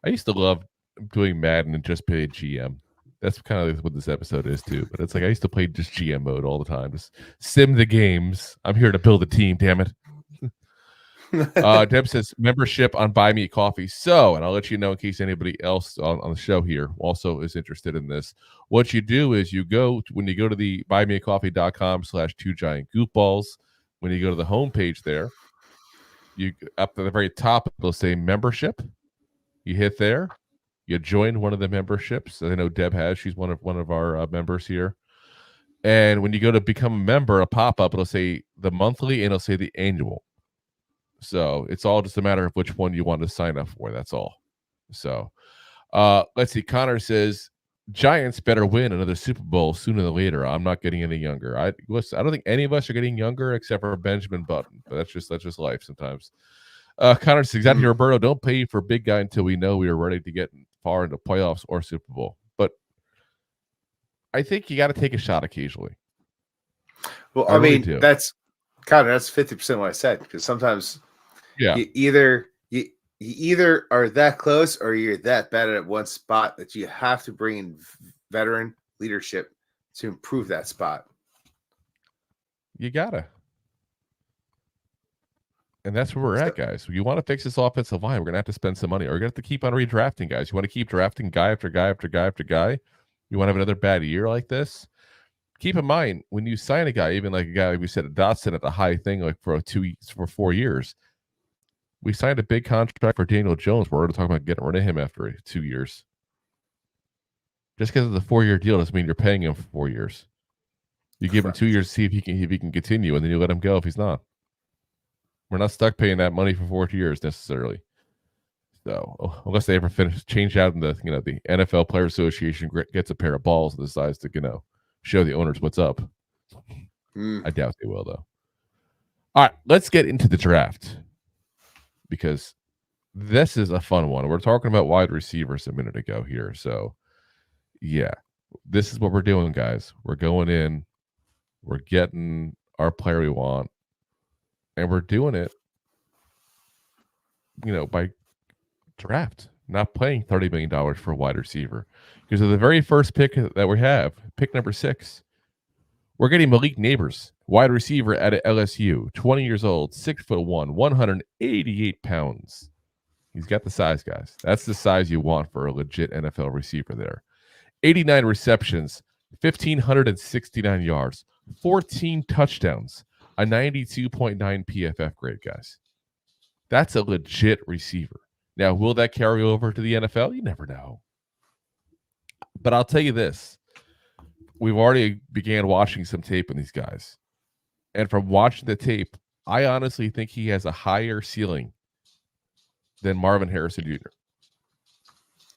I used to love doing Madden and just play GM. That's kind of what this episode is too. But it's like I used to play just GM mode all the time. Just sim the games. I'm here to build a team, damn it. Deb says membership on Buy Me Coffee. So, and I'll let you know in case anybody else on the show here also is interested in this. What you do is when you go to the buymeacoffee.com/2giantgoofballs, when you go to the homepage there, you up at the very top, it'll say membership. You hit there. You join one of the memberships. I know Deb has. She's one of our members here. And when you go to become a member, a pop-up, it'll say the monthly and it'll say the annual. So it's all just a matter of which one you want to sign up for. That's all. So let's see. Connor says, Giants better win another Super Bowl sooner than later. I'm not getting any younger. I don't think any of us are getting younger except for Benjamin Button. But that's just life sometimes. Connor says, exactly, Roberto, don't pay for big guy until we know we are ready to get far into playoffs or Super Bowl. But I think you got to take a shot occasionally. Well, I I really mean, do. that's 50% what I said, because sometimes Yeah. you either are that close or you're that bad at one spot that you have to bring in veteran leadership to improve that spot. You gotta. And that's where we're at, guys. You want to fix this offensive line, we're gonna have to spend some money, or we're gonna have to keep on redrafting guys. You want to keep drafting guy after guy after guy after guy. You want to have another bad year like this? Keep in mind, when you sign a guy, even like a guy like we said, Dotson at the high thing, like for 4 years, we signed a big contract for Daniel Jones. We're already talking about getting rid of him after 2 years. Just because it's a 4-year deal doesn't mean you're paying him for 4 years. You give him 2 years to see if he can continue, and then you let him go if he's not. We're not stuck paying that money for 4 years necessarily. So unless they ever change out in the the NFL Player Association gets a pair of balls and decides to show the owners what's up. I doubt they will, though. All right, let's get into the draft, because this is a fun one. We're talking about wide receivers a minute ago here. So, yeah, this is what we're doing, guys. We're going in. We're getting our player we want. And we're doing it, by draft, not paying $30 million for a wide receiver. Because of the very first pick that we have, pick number 6, we're getting Malik Neighbors, wide receiver at LSU, 20 years old, 6'1", 188 pounds. He's got the size, guys. That's the size you want for a legit NFL receiver there. 89 receptions, 1,569 yards, 14 touchdowns, a 92.9 PFF grade, guys. That's a legit receiver. Now, will that carry over to the NFL? You never know. But I'll tell you this. We've already began watching some tape on these guys. And from watching the tape, I honestly think he has a higher ceiling than Marvin Harrison Jr.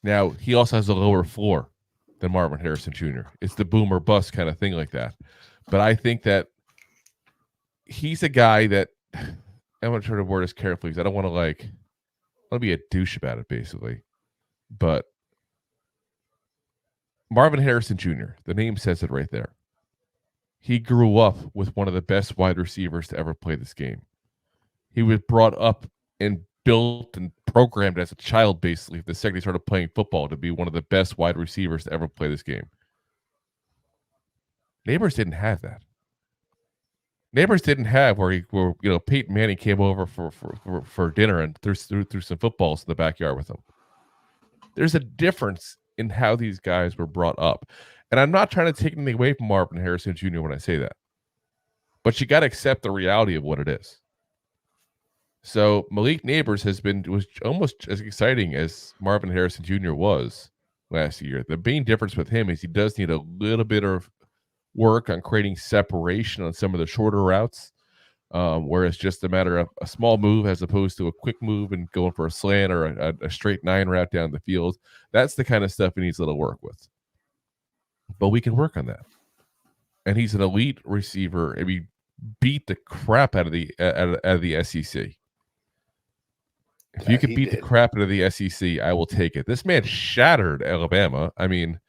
Now, he also has a lower floor than Marvin Harrison Jr. It's the boom or bust kind of thing like that. But I think that he's a guy that I'm going to try to word this carefully because I don't want to be a douche about it, basically. But Marvin Harrison Jr., the name says it right there. He grew up with one of the best wide receivers to ever play this game. He was brought up and built and programmed as a child, basically, the second he started playing football, to be one of the best wide receivers to ever play this game. Neighbors didn't have that. Neighbors didn't have where Peyton Manning came over for dinner and threw some footballs in the backyard with him. There's a difference in how these guys were brought up. And I'm not trying to take anything away from Marvin Harrison Jr. when I say that. But you got to accept the reality of what it is. So Malik Neighbors was almost as exciting as Marvin Harrison Jr. was last year. The main difference with him is he does need a little bit of work on creating separation on some of the shorter routes, where it's just a matter of a small move as opposed to a quick move and going for a slant or a straight 9 route down the field. That's the kind of stuff he needs a little work with. But we can work on that. And he's an elite receiver, and we beat the crap out of the SEC. If you could beat the crap out of the SEC, I will take it. This man shattered Alabama. I mean,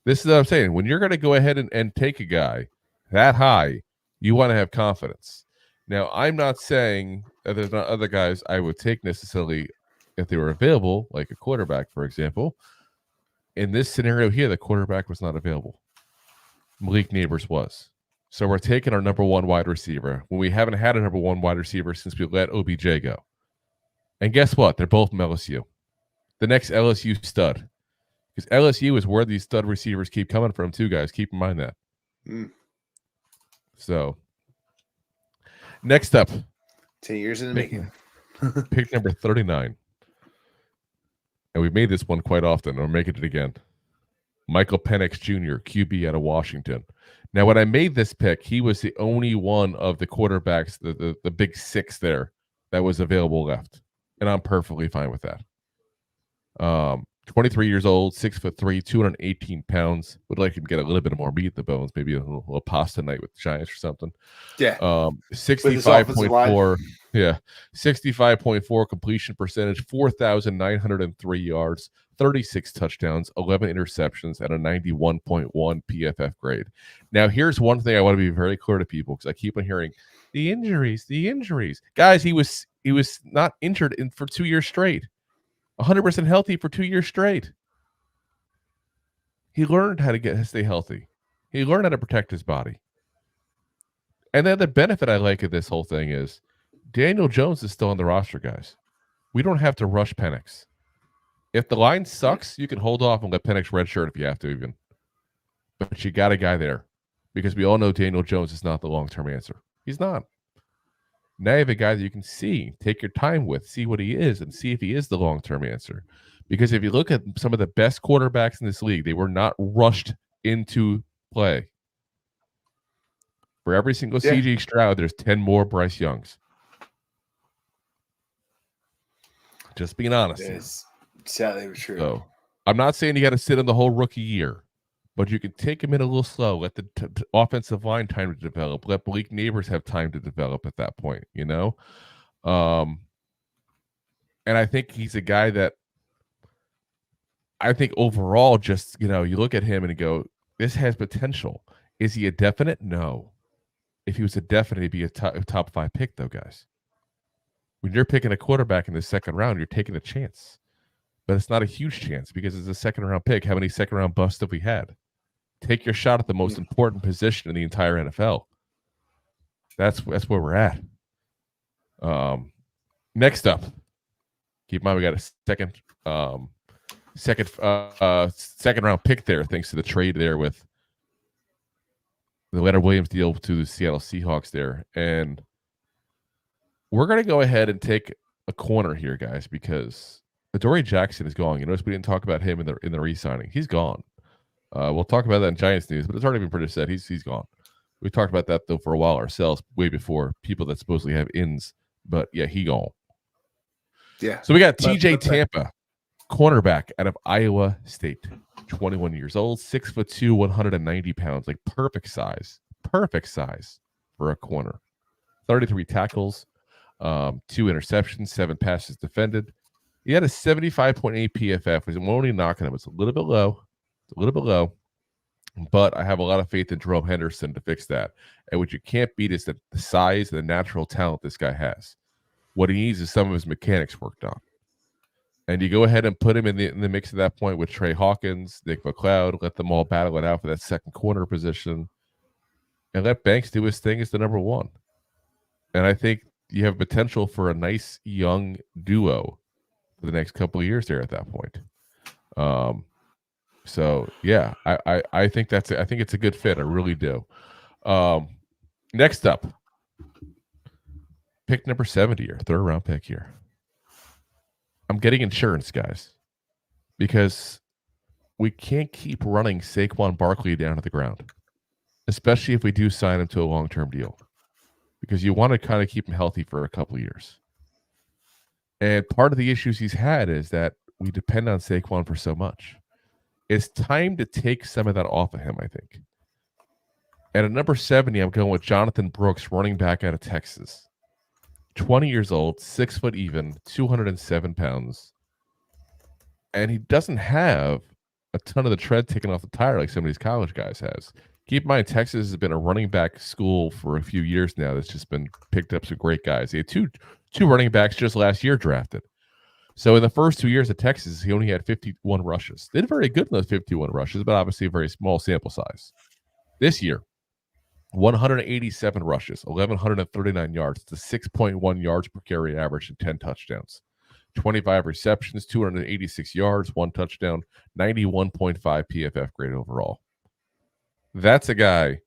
this is what I'm saying. When you're going to go ahead and take a guy that high, you want to have confidence. Now, I'm not saying that there's not other guys I would take necessarily if they were available, like a quarterback, for example. In this scenario here, the quarterback was not available. Malik Neighbors was. So we're taking our number 1 wide receiver when we haven't had a number 1 wide receiver since we let OBJ go. And guess what? They're both from LSU. The next LSU stud. Because LSU is where these stud receivers keep coming from too, guys. Keep in mind that. So, next up. 10 years in the making. Pick number 39. And we've made this one quite often. We're making it again. Michael Penix Jr., QB out of Washington. Now, when I made this pick, he was the only one of the quarterbacks, the big 6 there, that was available left. And I'm perfectly fine with that. 23 years old, 6'3", 218 pounds. Would like him to get a little bit more meat in the bones, maybe a little pasta night with the Giants or something. Yeah. 65.4. Yeah. 65.4 completion percentage, 4,903 yards, 36 touchdowns, 11 interceptions, and a 91.1 PFF grade. Now, here's one thing I want to be very clear to people because I keep on hearing the injuries. Guys, he was not injured for 2 years straight, 100% healthy for 2 years straight. He learned how to stay healthy. He learned how to protect his body. And then the benefit I like of this whole thing is Daniel Jones is still on the roster, guys. We don't have to rush Penix. If the line sucks, you can hold off and let Penix redshirt if you have to even. But you got a guy there because we all know Daniel Jones is not the long-term answer. He's not. Now you have a guy that you can see, take your time with, see what he is, and see if he is the long-term answer. Because if you look at some of the best quarterbacks in this league, they were not rushed into play. For every single CJ Stroud, there's 10 more Bryce Youngs. Just being honest. It's sadly true. So, I'm not saying you got to sit in the whole rookie year, but you can take him in a little slow. Let the offensive line time to develop. Let Malik Neighbors have time to develop at that point, you know? And I think he's a guy that I think overall just, you look at him and you go, this has potential. Is he a definite? No. If he was a definite, he'd be a top 5 pick, though, guys. When you're picking a quarterback in the second round, you're taking a chance. But it's not a huge chance because it's a second-round pick. How many second-round busts have we had? Take your shot at the most important position in the entire NFL. That's where we're at. Next up, keep in mind we got a second-round pick there, thanks to the trade there with the Leonard Williams deal to the Seattle Seahawks there. And we're going to go ahead and take a corner here, guys, because Adoree Jackson is gone. You notice we didn't talk about him in the re-signing. He's gone. We'll talk about that in Giants news, but it's already been pretty said. He's gone. We talked about that, though, for a while ourselves, way before people that supposedly have ins. But, yeah, he gone. Yeah. So we got TJ Tampa, cornerback out of Iowa State, 21 years old, 6'2", 190 pounds, like perfect size for a corner. 33 tackles, 2 interceptions, 7 passes defended. He had a 75.8 PFF, which I'm only knocking him. It's a little bit low, but I have a lot of faith in Jerome Henderson to fix that. And what you can't beat is the size and the natural talent this guy has. What he needs is some of his mechanics worked on. And you go ahead and put him in the mix at that point with Trey Hawkins, Nick McLeod, let them all battle it out for that second corner position, and let Banks do his thing as the number 1. And I think you have potential for a nice young duo for the next couple of years there at that point. So yeah, I think I think it's a good fit. I really do. Next up, pick number 70 here, 3rd round pick here. I'm getting insurance, guys, because we can't keep running Saquon Barkley down to the ground, especially if we do sign him to a long-term deal, because you want to kind of keep him healthy for a couple of years. And part of the issues he's had is that we depend on Saquon for so much. It's time to take some of that off of him, I think. And at number 70, I'm going with Jonathan Brooks, running back out of Texas. 20 years old, 6 foot even, 207 pounds. And he doesn't have a ton of the tread taken off the tire like some of these college guys has. Keep in mind, Texas has been a running back school for a few years now that's just been picked up some great guys. They had two running backs just last year drafted. So in the first 2 years of Texas, he only had 51 rushes. They did very good in those 51 rushes, but obviously a very small sample size. This year, 187 rushes, 1,139 yards. It's a 6.1 yards per carry average and 10 touchdowns. 25 receptions, 286 yards, 1 touchdown, 91.5 PFF grade overall. That's a guy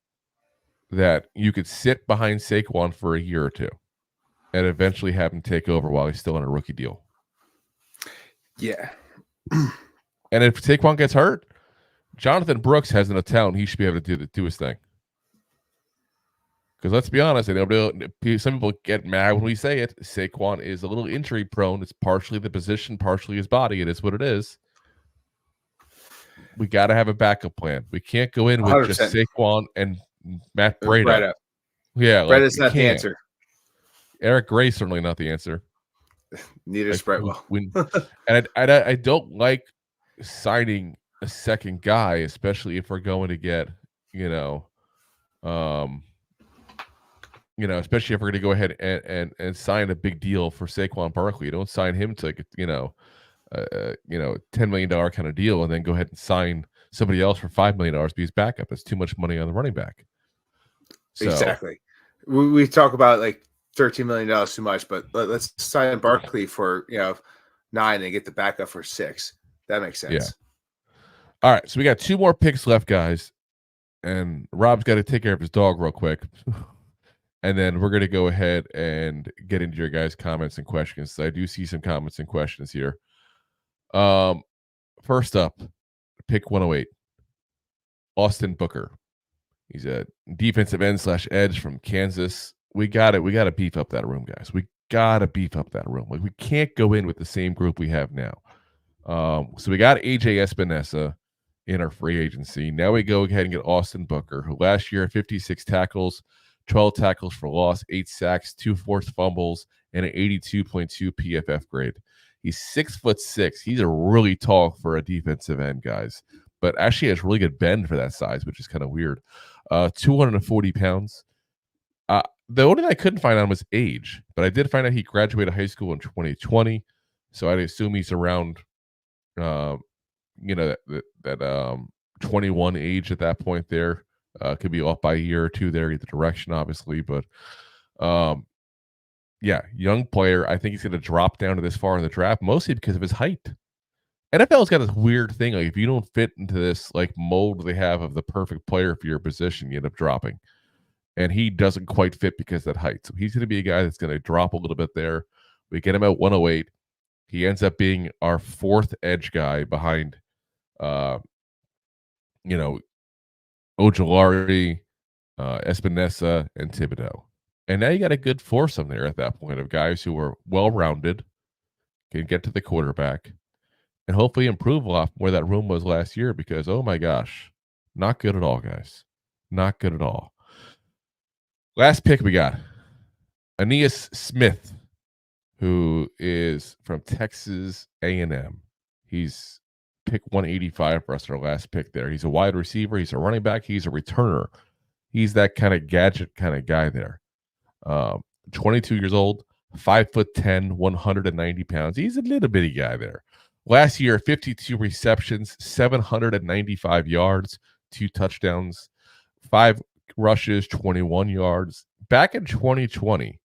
that you could sit behind Saquon for a year or two and eventually have him take over while he's still on a rookie deal. Yeah. And if Saquon gets hurt, Jonathan Brooks has enough talent. He should be able to do his thing. Because let's be honest, some people get mad when we say it. Saquon is a little injury prone. It's partially the position, partially his body. It is what it is. We got to have a backup plan. We can't go in with 100%. Just Saquon and Matt Breida. Yeah, Breida's not the answer. Eric Gray's certainly not the answer. Neither is Brightwell. And I don't like signing a second guy, especially if we're going to get, especially if we're going to go ahead and sign a big deal for Saquon Barkley. You don't sign him to like, $10 million kind of deal and then go ahead and sign somebody else for $5 million to be his backup. That's too much money on the running back. So, exactly. We talk about like $13 million too much, but let's sign Barkley for 9 and get the backup for 6. That makes sense. Yeah. All right, so we got 2 more picks left, guys, and Rob's got to take care of his dog real quick. And then we're going to go ahead and get into your guys' comments and questions. So I do see some comments and questions here. First up, pick 108, Austin Booker. He's a defensive end / edge from Kansas. We got to beef up that room, guys. We got to beef up that room. Like, we can't go in with the same group we have now. So we got AJ Espenesa in our free agency. Now we go ahead and get Austin Booker, who last year had 56 tackles, 12 tackles for loss, 8 sacks, 2 forced fumbles, and an 82.2 PFF grade. He's 6'6". He's a really tall for a defensive end, guys, but actually has really good bend for that size, which is kind of weird. 240 pounds. The only thing I couldn't find on was age, but I did find out he graduated high school in 2020, so I'd assume he's around, that 21 age at that point there. Could be off by a year or 2 there, either direction, obviously. But, young player. I think he's going to drop down to this far in the draft, mostly because of his height. NFL's got this weird thing. Like, if you don't fit into this like mold they have of the perfect player for your position, you end up dropping. And he doesn't quite fit because of that height. So he's going to be a guy that's going to drop a little bit there. We get him at 108. He ends up being our 4th edge guy behind, Ojulari, Espenesa, and Thibodeau. And now you got a good foursome there at that point of guys who are well-rounded, can get to the quarterback, and hopefully improve a lot where that room was last year because, oh my gosh, not good at all, guys. Not good at all. Last pick we got, Aeneas Smith, who is from Texas A&M. He's pick 185 for us, our last pick there. He's a wide receiver. He's a running back. He's a returner. He's that kind of gadget kind of guy there. 22 years old, 5'10", 190 pounds. He's a little bitty guy there. Last year, 52 receptions, 795 yards, 2 touchdowns, 5 rushes, 21 yards. Back in 2020,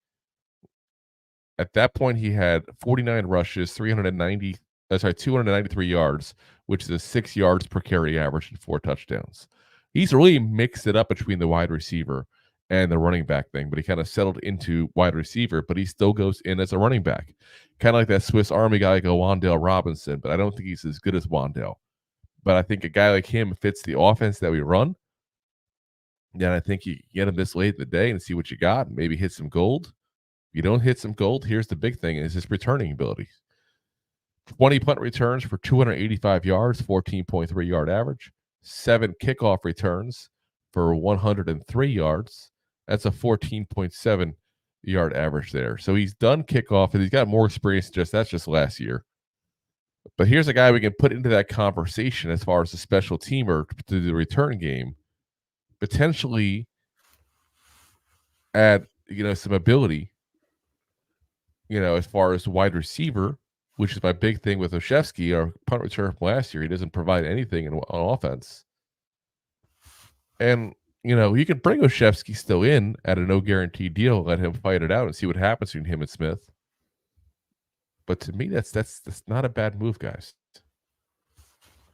at that point, he had 49 rushes, 293 yards, which is a 6 yards per carry average and 4 touchdowns. He's really mixed it up between the wide receiver and the running back thing, but he kind of settled into wide receiver, but he still goes in as a running back. Kind of like that Swiss Army guy, like a Wan'Dale Robinson, but I don't think he's as good as Wan'Dale. But I think a guy like him fits the offense that we run. Then I think you get him this late in the day and see what you got, and maybe hit some gold. If you don't hit some gold, here's the big thing, is his returning ability. 20 punt returns for 285 yards, 14.3 yard average. 7 kickoff returns for 103 yards. That's a 14.7 yard average there. So he's done kickoff, and he's got more experience. That's just last year. But here's a guy we can put into that conversation as far as the special teamer to the return game. Potentially add, some ability, as far as wide receiver, which is my big thing with Oshevsky, our punt return from last year. He doesn't provide anything on offense. And, you can bring Oshevsky still in at a no guarantee deal, let him fight it out and see what happens between him and Smith. But to me, that's not a bad move, guys.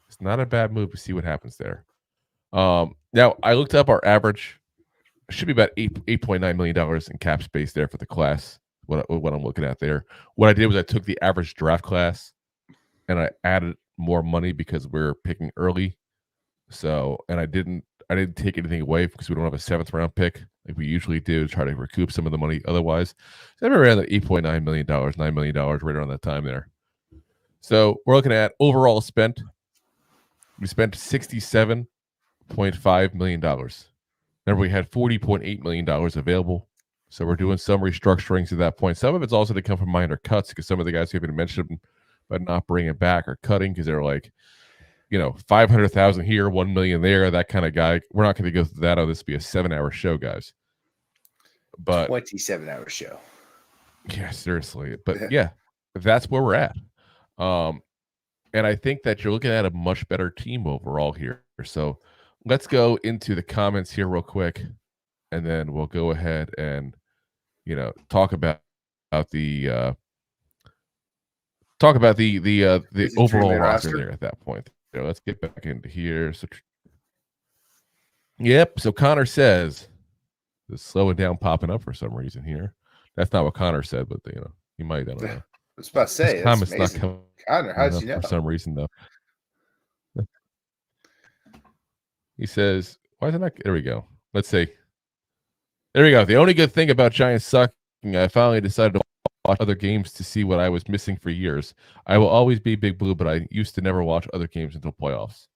It's not a bad move to see what happens there. Now, I looked up our average. It should be about $8.9 million in cap space there for the class, what I'm looking at there. What I did was I took the average draft class, and I added more money because we're picking early. So, and I didn't take anything away because we don't have a 7th round pick like we usually do to try to recoup some of the money otherwise. So I'm around that $8.9 million, $9 million right around that time there. So we're looking at overall spent. We spent $67.5 million. Remember, we had $40.8 million available. So we're doing some restructurings at that point. Some of it's also to come from minor cuts because some of the guys who have been mentioned but not bringing back are cutting because they're like, $500,000 here, $1 million there, that kind of guy. We're not going to go through that. This will be a 7-hour show, guys. But 27-hour show. Yeah, seriously. But yeah, that's where we're at. And I think that you're looking at a much better team overall here. So let's go into the comments here real quick, and then we'll go ahead and talk about the overall roster there at that point. Let's get back into here. So so Connor says it's slowing down, popping up for some reason here. That's not what Connor said, but he might. I don't know. I was about to say, that's not coming Connor, how'd you know? For some reason, though. He says, why is it not? There we go. Let's see. There we go. The only good thing about Giants sucking, I finally decided to watch other games to see what I was missing for years. I will always be Big Blue, but I used to never watch other games until playoffs.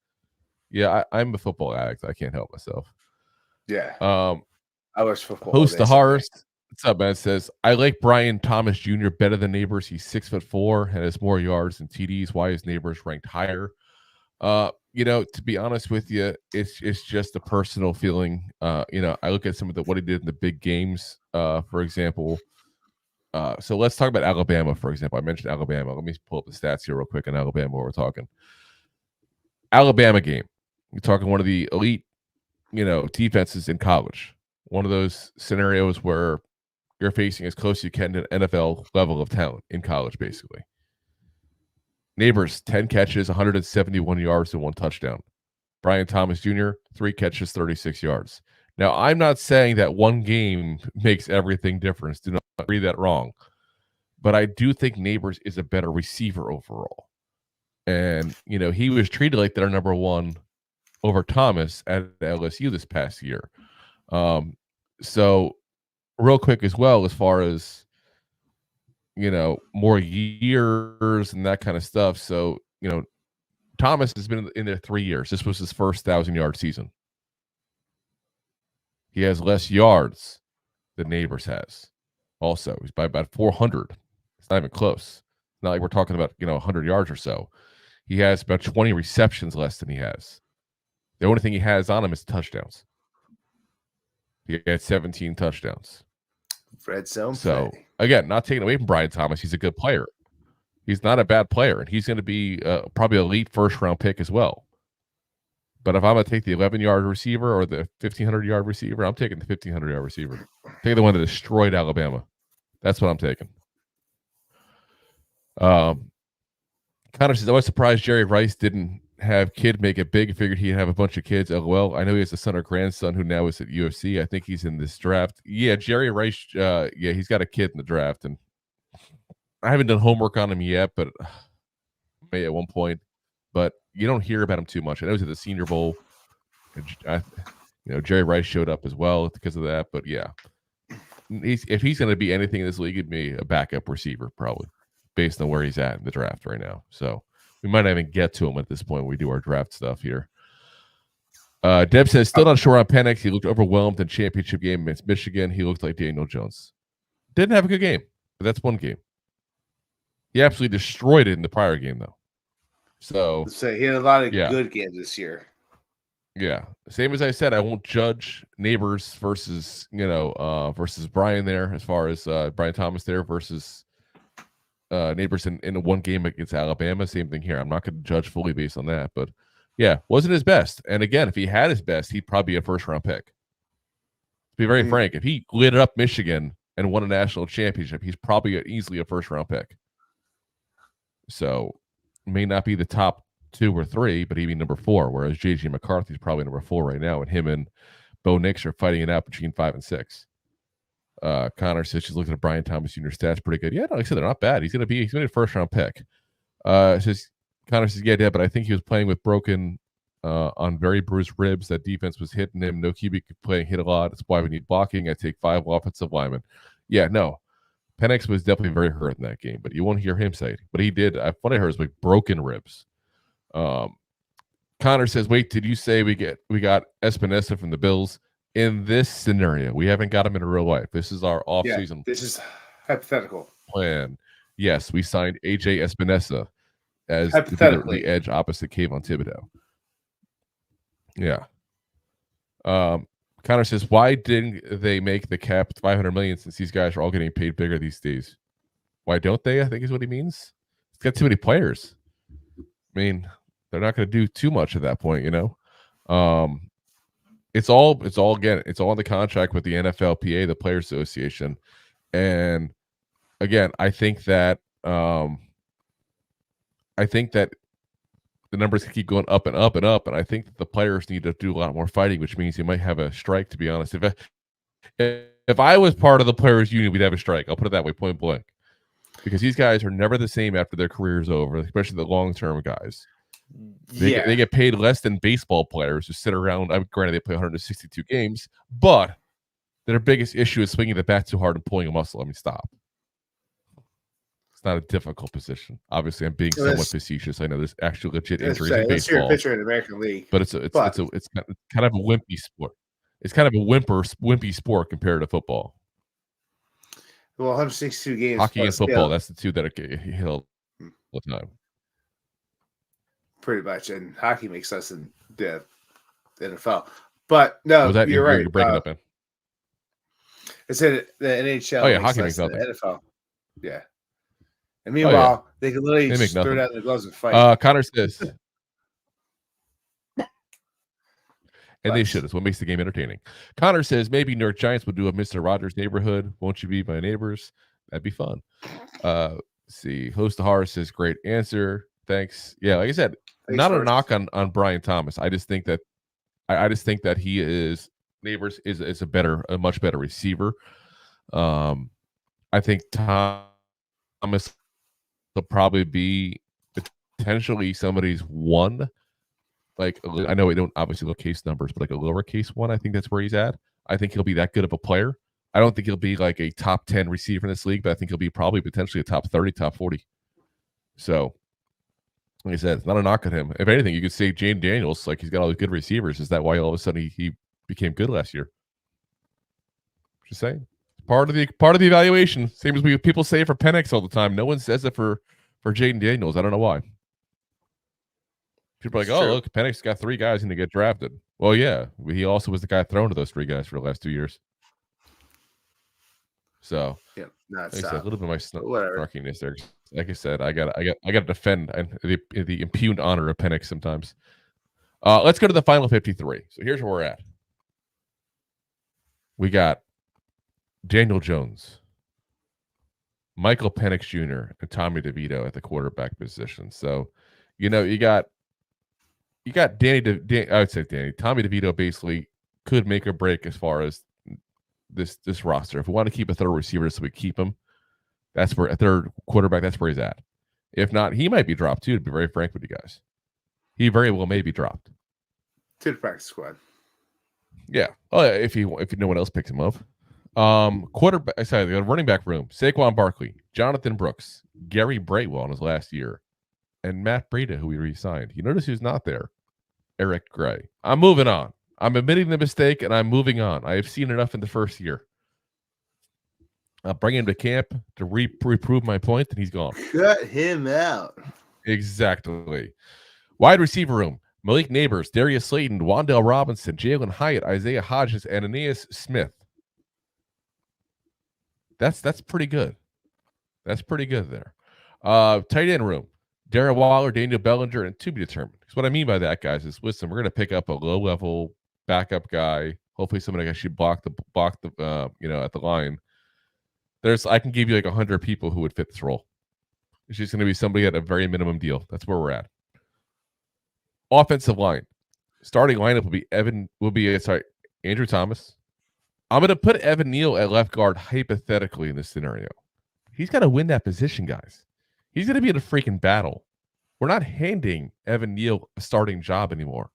Yeah, I'm a football addict. I can't help myself. Yeah. I watch football. Host the Horrors. What's up, man? It says, I like Brian Thomas Jr. better than Neighbors. He's 6'4" and has more yards and TDs. Why is Neighbors ranked higher? To be honest with you, it's just a personal feeling. I look at some of what he did in the big games, for example. So let's talk about Alabama, for example. I mentioned Alabama. Let me pull up the stats here real quick on Alabama while we're talking. Alabama game. You're talking one of the elite, defenses in college. One of those scenarios where you're facing as close as you can to an NFL level of talent in college, basically. Neighbors, 10 catches, 171 yards, and 1 touchdown. Brian Thomas Jr., 3 catches, 36 yards. Now, I'm not saying that one game makes everything different. Do not read that wrong. But I do think Neighbors is a better receiver overall. And, he was treated like their number one over Thomas at LSU this past year. So real quick as well, as far as, more years and that kind of stuff. So, Thomas has been in there 3 years. This was his first 1,000-yard season. He has less yards than Neighbors has. Also, he's by about 400. It's not even close. It's not like we're talking about, 100 yards or so. He has about 20 receptions less than he has. The only thing he has on him is touchdowns. He had 17 touchdowns. Red zone. So, again, not taking away from Brian Thomas. He's a good player. He's not a bad player, and he's going to be probably an elite first-round pick as well. But if I'm going to take the 11-yard receiver or the 1,500-yard receiver, I'm taking the 1,500-yard receiver. Take the one that destroyed Alabama. That's what I'm taking. Connor says, I was surprised Jerry Rice didn't have kid make it big. Figured he'd have a bunch of kids. LOL. I know he has a son or grandson who now is at UFC. I think he's in this draft. Yeah, Jerry Rice. He's got a kid in the draft, and I haven't done homework on him yet, but maybe at one point. But you don't hear about him too much. I know he's at the Senior Bowl. Jerry Rice showed up as well because of that. But yeah, if he's going to be anything in this league, it'd be a backup receiver probably, based on where he's at in the draft right now. So we might not even get to him at this point when we do our draft stuff here. Deb says, still not sure on Penix. He looked overwhelmed in championship game against Michigan. He looked like Daniel Jones. Didn't have a good game, but that's one game. He absolutely destroyed it in the prior game, though. So he had a lot of good games this year. Yeah. Same as I said, I won't judge Neighbors versus Brian there, as far as Brian Thomas there versus Neighbors in one game against Alabama. Same thing here. I'm not going to judge fully based on that, but yeah, wasn't his best. And again, if he had his best, he'd probably be a first-round pick. To be very frank, if he lit up Michigan and won a national championship, he's probably easily a first-round pick. So, may not be the top 2 or 3, but he'd be number 4, whereas J.J. McCarthy's probably number 4 right now, and him and Bo Nix are fighting it out between 5 and 6. Connor says she's looking at Brian Thomas Jr. stats pretty good. Yeah, no, like I said, they're not bad. He's gonna be a first-round pick. Connor says, yeah, but I think he was playing with broken on very bruised ribs. That defense was hitting him. No QB could play and hit a lot. That's why we need blocking. I take 5 offensive linemen. Yeah, no. Penix was definitely very hurt in that game, but you won't hear him say it. But he did. What I heard was like broken ribs. Connor says, wait, did you say we got Espenesa from the Bills? In this scenario, we haven't got him in real life. This is our off-season. This is hypothetical plan. Yes, we signed AJ Espenesa. as hypothetically the edge opposite Kayvon Thibodeau. Yeah. Connor says, why didn't they make the cap $500 million since these guys are all getting paid bigger these days? Why don't they? I think is what he means. It's got too many players. I mean, they're not going to do too much at that point, you know. It's all in the contract with the NFLPA, the Players Association, and again, I think that the numbers keep going up and up and up, and I think that the players need to do a lot more fighting, which means you might have a strike. To be honest, if I was part of the players' union, we'd have a strike. I'll put it that way, point blank, because these guys are never the same after their career's over, especially the long-term guys. They get paid less than baseball players who sit around. Granted, they play 162 games, but their biggest issue is swinging the bat too hard and pulling a muscle. I mean, stop. It's not a difficult position. Obviously, I'm being somewhat facetious. I know there's actually legit injuries in baseball. You're a pitcher in the American League, but it's kind of a wimpy sport. It's kind of a wimpy sport compared to football. Well, 162 games. Hockey and football, that's the two that are hit all the time. Pretty much, and hockey makes less than the NFL. But no, you're right. You're breaking up in. I said the NHL. Oh yeah, hockey makes nothing. The NFL. Yeah. And meanwhile, they can literally just throw down their gloves and fight. Connor says, and they should. It's what makes the game entertaining. Connor says, maybe New York Giants would do a Mr. Rogers neighborhood. Won't you be my neighbors? That'd be fun. See, Host of Horror says, great answer. Thanks. Yeah, like I said, not a knock on Brian Thomas. I just think that he is Neighbors is a much better receiver. I think Thomas will probably be potentially somebody's one. Like, I know we don't obviously look case numbers, but like a lowercase one, I think that's where he's at. I think he'll be that good of a player. I don't think he'll be like a top 10 receiver in this league, but I think he'll be probably potentially a top 30, top 40. So, like I said, it's not a knock at him. If anything, you could say Jane Daniels, like he's got all these good receivers. Is that why all of a sudden he became good last year? Just saying. Part of the evaluation. Same as people say for Penix all the time. No one says it for Jaden Daniels. I don't know why. People are like, look, Penix got 3 guys going to get drafted. Well, yeah. He also was the guy thrown to those 3 guys for the last 2 years. So, yeah, like I said, a little bit of my snarkiness there. Like I said, I got to defend the impugned honor of Penix sometimes. Let's go to the final 53. So here's where we're at. We got Daniel Jones, Michael Penix Jr., and Tommy DeVito at the quarterback position. So, you got Tommy DeVito basically could make a break as far as this roster. If we want to keep a third receiver, so we keep him. That's where a third quarterback. That's where he's at. If not, he might be dropped too. To be very frank with you guys, he very well may be dropped to the practice squad. Yeah. Oh, yeah. If no one else picks him up. Quarterback. Sorry, the running back room: Saquon Barkley, Jonathan Brooks, Gary Brightwell in his last year, and Matt Breida, who we re-signed. You notice who's not there? Eric Gray. I'm moving on. I'm admitting the mistake, and I'm moving on. I have seen enough in the first year. I'll bring him to camp to reprove my point, and he's gone. Cut him out. Exactly. Wide receiver room: Malik Neighbors, Darius Slayton, Wan'Dale Robinson, Jalen Hyatt, Isaiah Hodgins, and Aeneas Smith. That's pretty good. That's pretty good there. Tight end room: Darren Waller, Daniel Bellinger, and to be determined. Because what I mean by that, guys, is listen, we're going to pick up a low-level backup guy. Hopefully, somebody actually block the at the line. I can give you like 100 people who would fit this role. It's just going to be somebody at a very minimum deal. That's where we're at. Offensive line. Starting lineup will be Andrew Thomas. I'm going to put Evan Neal at left guard hypothetically in this scenario. He's got to win that position, guys. He's going to be in a freaking battle. We're not handing Evan Neal a starting job anymore.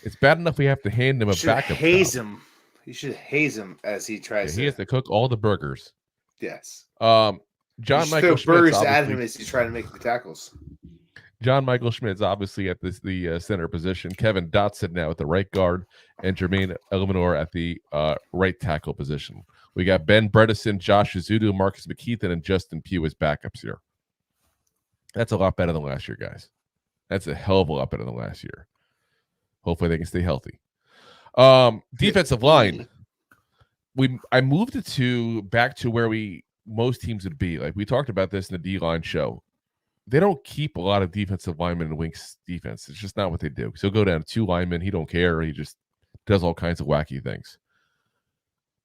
It's bad enough we have to hand him a backup job. You should haze him as he tries He has to cook all the burgers. Yes. John Michael Schmitz burgers at him as he's trying to make the tackles. John Michael Schmitz obviously at the center position. Kevin Dotson now at the right guard, and Jermaine Eluemunor at the right tackle position. We got Ben Bredesen, Josh Azudu, Marcus McKeithen, and Justin Pugh as backups here. That's a lot better than last year, guys. That's a hell of a lot better than last year. Hopefully they can stay healthy. Defensive line. I moved it back to where most teams would be. Like we talked about this in the D-line show. They don't keep a lot of defensive linemen in Wink's defense. It's just not what they do. So he'll go down to 2 linemen. He don't care. He just does all kinds of wacky things.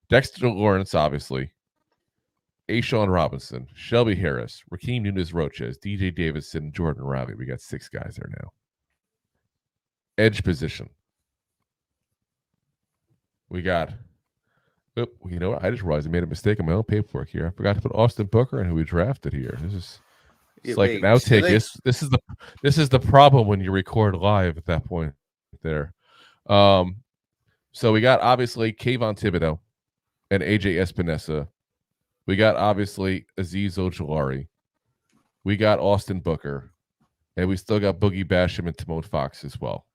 Dexter Lawrence, obviously. Ashawn Robinson, Shelby Harris, Raheem Nunez-Roches, DJ Davison, Jordan Ravi. We got 6 guys there now. Edge position. We got... Oh, you know what? I just realized I made a mistake on my own paperwork here. I forgot to put Austin Booker and who we drafted here. This is... It's like an outtake. This is the problem when you record live at that point there. So we got obviously Kayvon Thibodeau and AJ Espenesa. We got obviously Azeez Ojulari. We got Austin Booker. And we still got Boogie Basham and Timon Fox as well.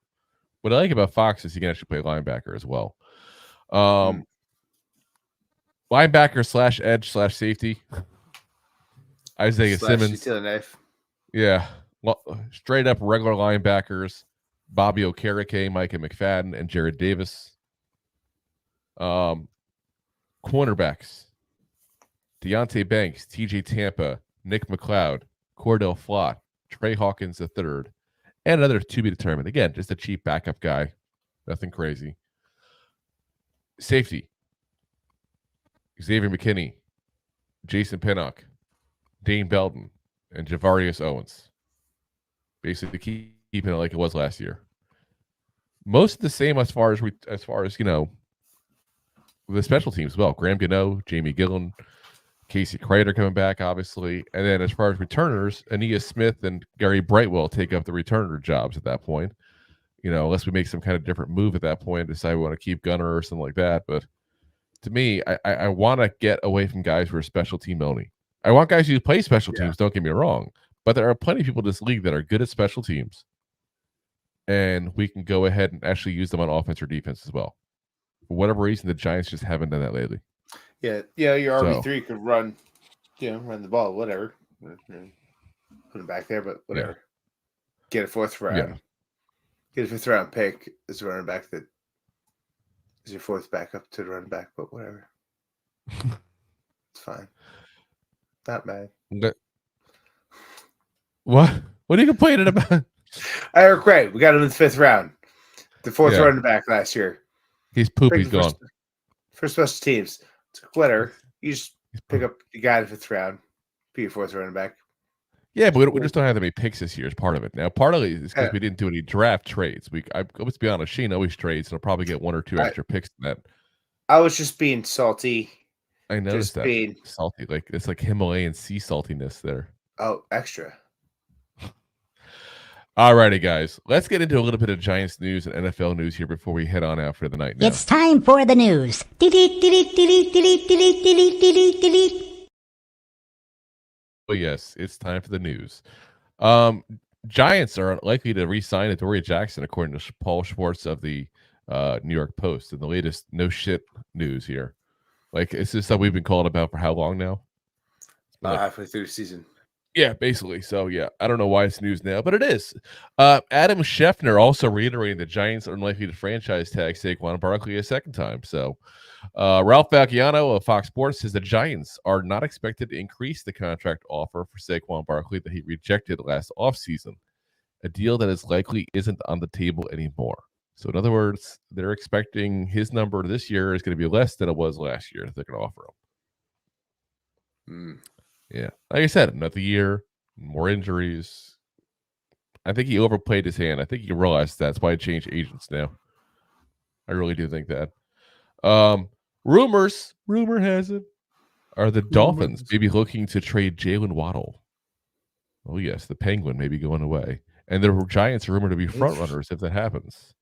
What I like about Fox is he can actually play linebacker as well. Linebacker / edge / safety. Isaiah Simmons. Yeah. Well, straight up regular linebackers. Bobby Okereke, Micah McFadden, and Jared Davis. Cornerbacks. Deontay Banks, TJ Tampa, Nick McLeod, Cordell Flott, Trey Hawkins III, and another to be determined. Again, just a cheap backup guy. Nothing crazy. Safety. Xavier McKinney, Jason Pinnock, Dane Belton, and Javarius Owens. Basically keeping it like it was last year. Most of the same as far as you know, the special teams as well. Graham Gano, Jamie Gillen, Casey Kreider coming back, obviously. And then as far as returners, Aeneas Smith and Gary Brightwell take up the returner jobs at that point. You know, unless we make some kind of different move at that point, decide we want to keep Gunner or something like that. But to me, I want to get away from guys who are special team only. I want guys who play special teams, don't get me wrong. But there are plenty of people in this league that are good at special teams. And we can go ahead and actually use them on offense or defense as well. For whatever reason, the Giants just haven't done that lately. Yeah, your RB3 could run, run the ball, whatever. Put him back there, but whatever. Yeah. Get a 4th round. Yeah. Get a 5th round pick as a running back that is your 4th backup to the running back, but whatever. It's fine. Not mad. What are you complaining about? Eric Gray, we got him in the 5th round. The 4th running back last year. He's poop. He's gone. For special teams. It's whatever. You just pick up the guy in the 5th round. Be your 4th running back. Yeah, but we just don't have that many picks this year as part of it. Now, part of it is because we didn't do any draft trades. Let's be honest, Shane always trades, and I'll probably get 1 or 2 extra picks in that. I was just being salty. I noticed that. Salty. It's like Himalayan sea saltiness there. Oh, extra. All righty, guys. Let's get into a little bit of Giants news and NFL news here before we head on out for the night now. It's time for the news. Oh, yes, it's time for the news. Giants are likely to re-sign Adoree Jackson, according to Paul Schwartz of the New York Post, and the latest no shit news here. Like, is this stuff we've been calling about for how long now? Halfway through the season. Yeah, basically. So, yeah, I don't know why it's news now, but it is. Adam Schefter also reiterating the Giants are unlikely to franchise tag Saquon Barkley a 2nd time. So, Ralph Vacchiano of Fox Sports says the Giants are not expected to increase the contract offer for Saquon Barkley that he rejected last offseason, a deal that is likely isn't on the table anymore. So, in other words, they're expecting his number this year is going to be less than it was last year that they're going to offer him. Yeah. Like I said, another year, more injuries. I think he overplayed his hand. I think he realized that's why he changed agents now. I really do think that. Rumor has it, are the Dolphins maybe looking to trade Jalen Waddle. Oh, yes, the Penguin may be going away. And the Giants are rumored to be front runners if that happens.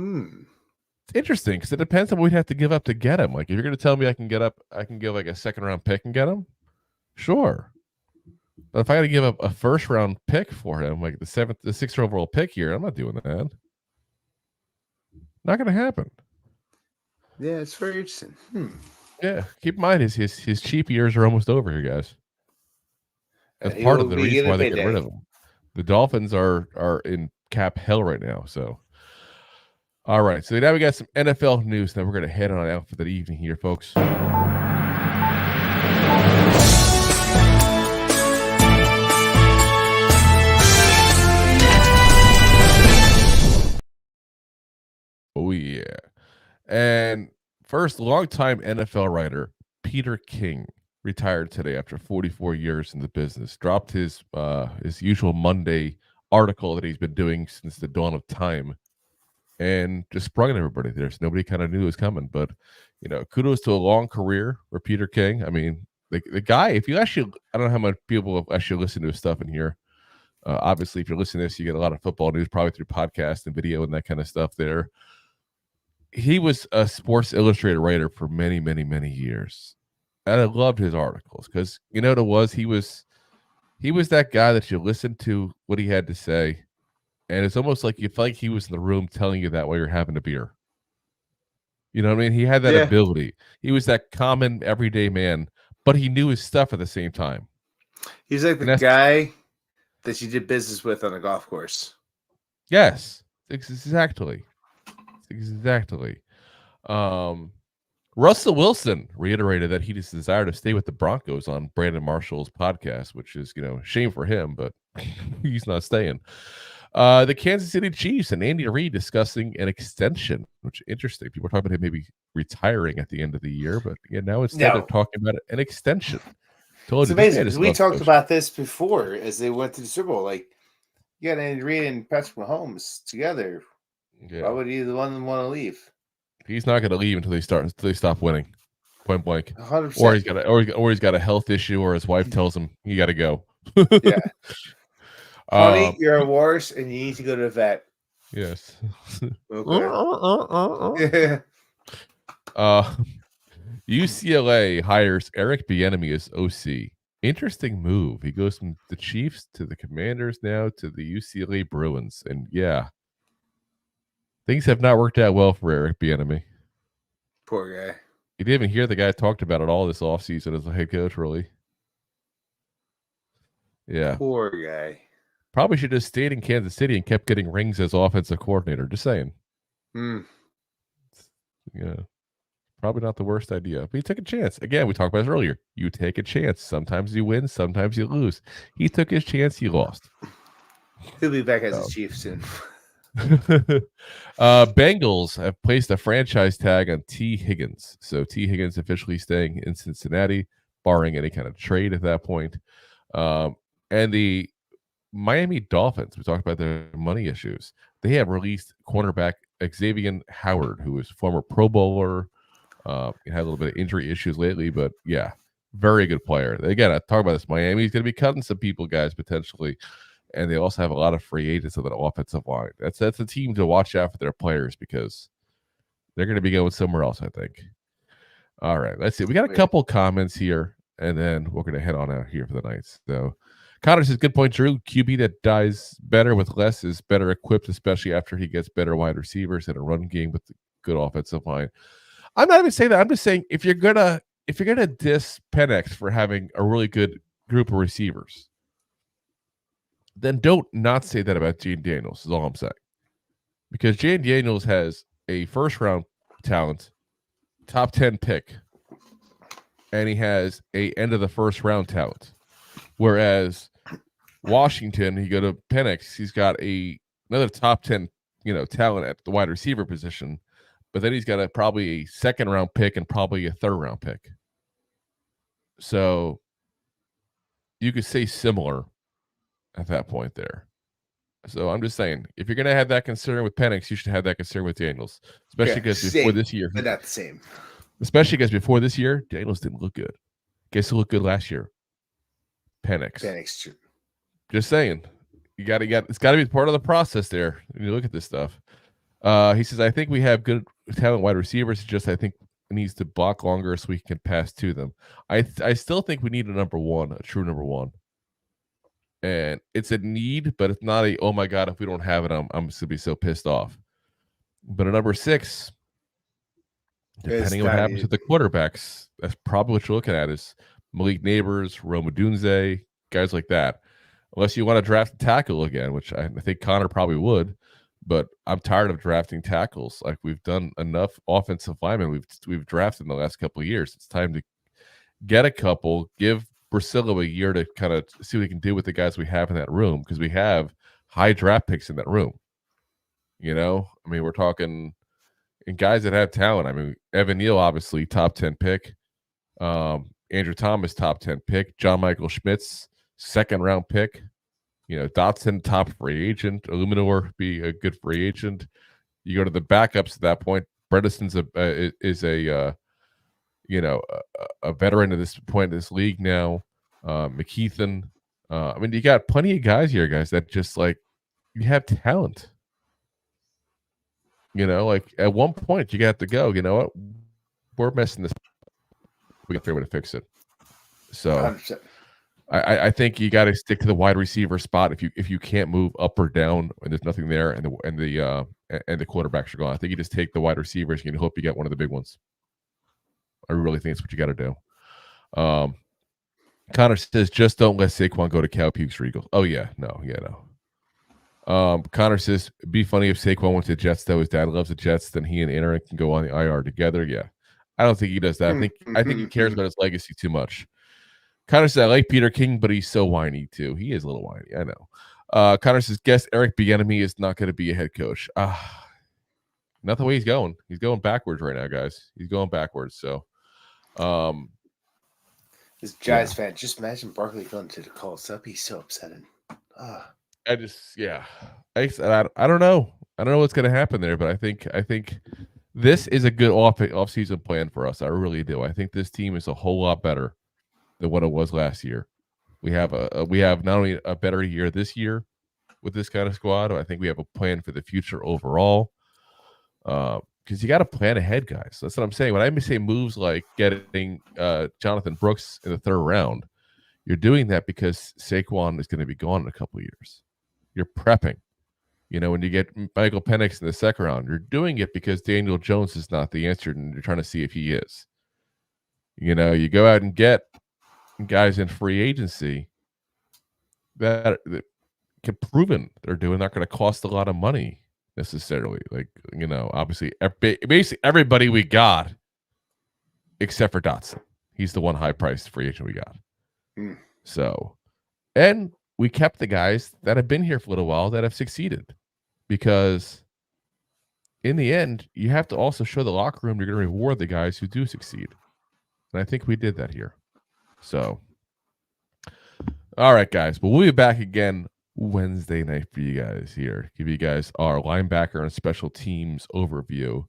It's interesting because it depends on what we'd have to give up to get him. Like, if you're going to tell me I can give like a 2nd round pick and get him, sure. But if I got to give up a 1st round pick for him, like the 6th overall pick here, I'm not doing that. Not going to happen. Yeah, it's very interesting. Yeah, keep in mind his cheap years are almost over here, guys. That's He part of will the be reason getting why a they get rid payday. of him. The Dolphins are in cap hell right now. So, all right. So now we got some NFL news. Now we're going to head on out for the evening here, folks. Oh, yeah. And first, longtime NFL writer Peter King retired today after 44 years in the business. Dropped his usual Monday article that he's been doing since the dawn of time, and just sprung on everybody. There's nobody kind of knew it was coming, but kudos to a long career for Peter King. I mean, the guy. If you actually, I don't know how much people have actually listened to his stuff in here. Obviously, if you're listening to this, you get a lot of football news, probably through podcast and video and that kind of stuff there. He was a Sports Illustrated writer for many, many, many years. And I loved his articles because he was that guy that you listened to what he had to say. And it's almost like you felt like he was in the room telling you that while you're having a beer. You know what I mean? He had that ability. He was that common everyday man, but he knew his stuff at the same time. He's like the guy that you did business with on a golf course. Yes, exactly. Exactly. Russell Wilson reiterated that he just desired to stay with the Broncos on Brandon Marshall's podcast, which is, shame for him, but he's not staying. The Kansas City Chiefs and Andy Reid discussing an extension, which is interesting. People are talking about him maybe retiring at the end of the year, but now instead they're talking about an extension. It's amazing because we talked about this before as they went to the Super Bowl. Like, you got Andy Reid and Patrick Mahomes together. Yeah. Why would either one of them want to leave? He's not going to leave until they stop winning, point blank. 100%. Or he's got a health issue, or his wife tells him you got to go. Yeah. Honey, you're a worse, and you need to go to the vet. Yes. Okay. UCLA hires Eric Bieniemy as OC. Interesting move. He goes from the Chiefs to the Commanders now to the UCLA Bruins, and things have not worked out well for Eric Bieniemy. Poor guy. You didn't even hear the guy talked about it all this offseason as a head coach, really. Yeah. Poor guy. Probably should have stayed in Kansas City and kept getting rings as offensive coordinator. Just saying. Yeah. Probably not the worst idea. But he took a chance. Again, we talked about this earlier. You take a chance. Sometimes you win, sometimes you lose. He took his chance, he lost. He'll be back as a Chief soon. Bengals have placed a franchise tag on T. Higgins. So T. Higgins officially staying in Cincinnati, barring any kind of trade at that point. And the Miami Dolphins, we talked about their money issues. They have released cornerback Xavier Howard, who was former Pro Bowler. Had a little bit of injury issues lately, but very good player. Again, I talk about this. Miami's going to be cutting some people, guys, potentially. And they also have a lot of free agents on that offensive line. That's a team to watch out for their players because they're going to be going somewhere else, I think. All right, let's see. We got a couple comments here, and then we're going to head on out here for the night. So Connor says, good point, Drew. QB that dies better with less is better equipped, especially after he gets better wide receivers and a run game with the good offensive line. I'm not even saying that. I'm just saying if you're gonna diss Penix for having a really good group of receivers, then don't not say that about Jane Daniels, is all I'm saying. Because Jane Daniels has a first-round talent, top 10 pick, and he has a end-of-the-first-round talent. Whereas Washington, you go to Penix, he's got another top 10 talent at the wide receiver position, but then he's got probably a second-round pick and probably a third-round pick. So you could say similar at that point there. So I'm just saying, if you're going to have that concern with Penix, you should have that concern with Daniels, especially because before this year, but not the same. Especially because before this year, Daniels didn't look good. Guess who looked good last year? Penix. Just saying, it's got to be part of the process there when you look at this stuff. He says, I think we have good talent wide receivers. Just I think it needs to block longer so we can pass to them. I still think we need a true number one. And it's a need, but it's not oh my God, if we don't have it, I'm going to be so pissed off. But a number 6, depending on what happens with the quarterbacks, that's probably what you're looking at is Malik Neighbors, Rome Odunze, guys like that. Unless you want to draft a tackle again, which I think Connor probably would. But I'm tired of drafting tackles. Like, we've done enough offensive linemen we've drafted in the last couple of years. It's time to get a couple, give Brasillo a year to kind of see what he can do with the guys we have in that room, because we have high draft picks in that room. You know, I mean, we're talking and guys that have talent. I mean, Evan Neal, obviously top 10 pick. Andrew Thomas, top 10 pick. John Michael Schmitz, second round pick. You know, Dotson, top free agent. Eluemunor be a good free agent. You go to the backups at that point. Bredesen's a veteran at this point in this league now. McKeithen. I mean, you got plenty of guys here, guys, that just like you have talent. You know, like at one point you got to go. You know what? We're messing this. We got to figure out how to fix it. So 100%. I think you got to stick to the wide receiver spot if you can't move up or down and there's nothing there and the quarterbacks are gone. I think you just take the wide receivers and you hope you get one of the big ones. I really think it's what you got to do. Connor says, just don't let Saquon go to Cow Pukes or Eagles. Oh yeah, no. Connor says, be funny if Saquon went to the Jets though. His dad loves the Jets, then he and Aaron can go on the IR together. Yeah, I don't think he does that. I think he cares about his legacy too much. Connor says, I like Peter King, but he's so whiny too. He is a little whiny, I know. Connor says, guess Eric Bieniemy is not going to be a head coach. Not the way he's going. He's going backwards right now, guys. He's going backwards. So, As a Giants fan, just imagine Barkley going to the Colts. That'd be so upsetting. I don't know. I don't know what's going to happen there, but I think this is a good off-season plan for us. I really do. I think this team is a whole lot better than what it was last year. We have not only a better year this year with this kind of squad, I think we have a plan for the future overall. Because you got to plan ahead, guys. That's what I'm saying. When I say moves like getting Jonathan Brooks in the third round, you're doing that because Saquon is going to be gone in a couple of years. You're prepping. You know, when you get Michael Penix in the second round, you're doing it because Daniel Jones is not the answer, and you're trying to see if he is. You know, you go out and get guys in free agency that can proven they're doing, not going to cost a lot of money necessarily. Like, you know, obviously, basically everybody we got except for Dotson. He's the one high-priced free agent we got. So, and we kept the guys that have been here for a little while that have succeeded, because in the end, you have to also show the locker room you're going to reward the guys who do succeed. And I think we did that here. So, all right, guys. But we'll be back again Wednesday night for you guys here. Give you guys our linebacker and special teams overview.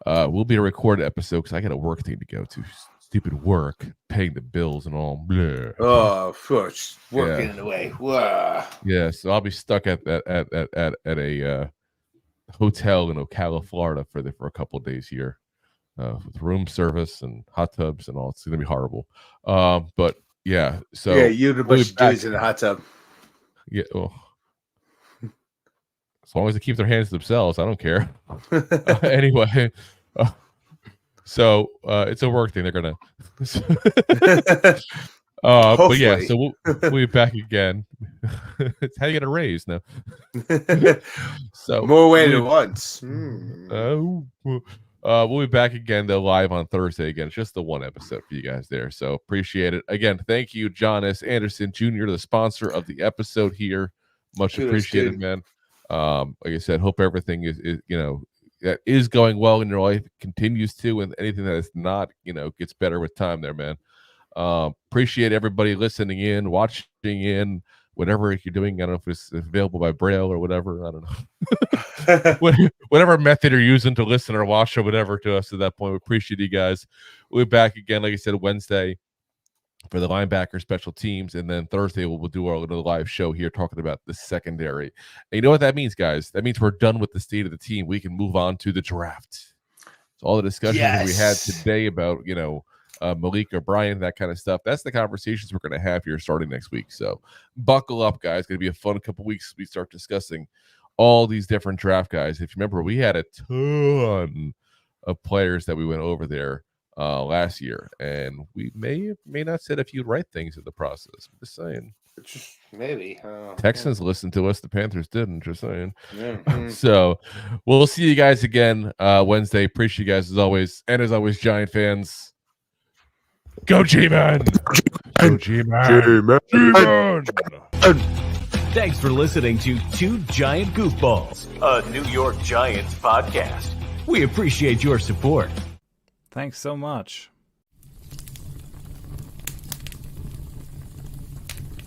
We'll be a recorded episode because I got a work thing to go to. Stupid work, paying the bills and all. Blah. Oh, first working away. Wow. Yeah, so I'll be stuck at a hotel in Ocala, Florida for a couple of days here, with room service and hot tubs and all. It's gonna be horrible. But yeah, so yeah, you and a bunch of dudes in a hot tub. Yeah, well, as long as they keep their hands to themselves, I don't care. Anyway. So it's a work thing. They're gonna. But yeah, so we'll be back again. It's how you get a raise now. So more way than once. We'll be back again though, live on Thursday again. It's just the one episode for you guys there. So appreciate it. Again, thank you, John S. Anderson Jr., the sponsor of the episode here. Much appreciated, man. Like I said, hope everything is that is going well in your life, continues to, and anything that is not, gets better with time there, man. Appreciate everybody listening in, watching in, whatever you're doing. I don't know if it's available by Braille or whatever. I don't know. Whatever method you're using to listen or watch or whatever to us at that point. We appreciate you guys. We'll be back again, like I said, Wednesday for the linebacker special teams, and then Thursday we'll do our little live show here talking about the secondary. And you know what that means, guys? That means we're done with the state of the team. We can move on to the draft. So all the discussions that we had today about Malik O'Brien, that kind of stuff, that's the conversations we're going to have here starting next week. So buckle up, guys. It's going to be a fun couple weeks. We start discussing all these different draft guys. If you remember, we had a ton of players that we went over there last year, and we may not said a few right things in the process. I'm just saying. Just maybe. I don't know. Texans listened to us. The Panthers didn't. Just saying. Yeah. So we'll see you guys again Wednesday. Appreciate you guys as always. And as always, Giant fans, go G-Man! Go G-Man! G-Man! Thanks for listening to Two Giant Goofballs, a New York Giants podcast. We appreciate your support. Thanks so much.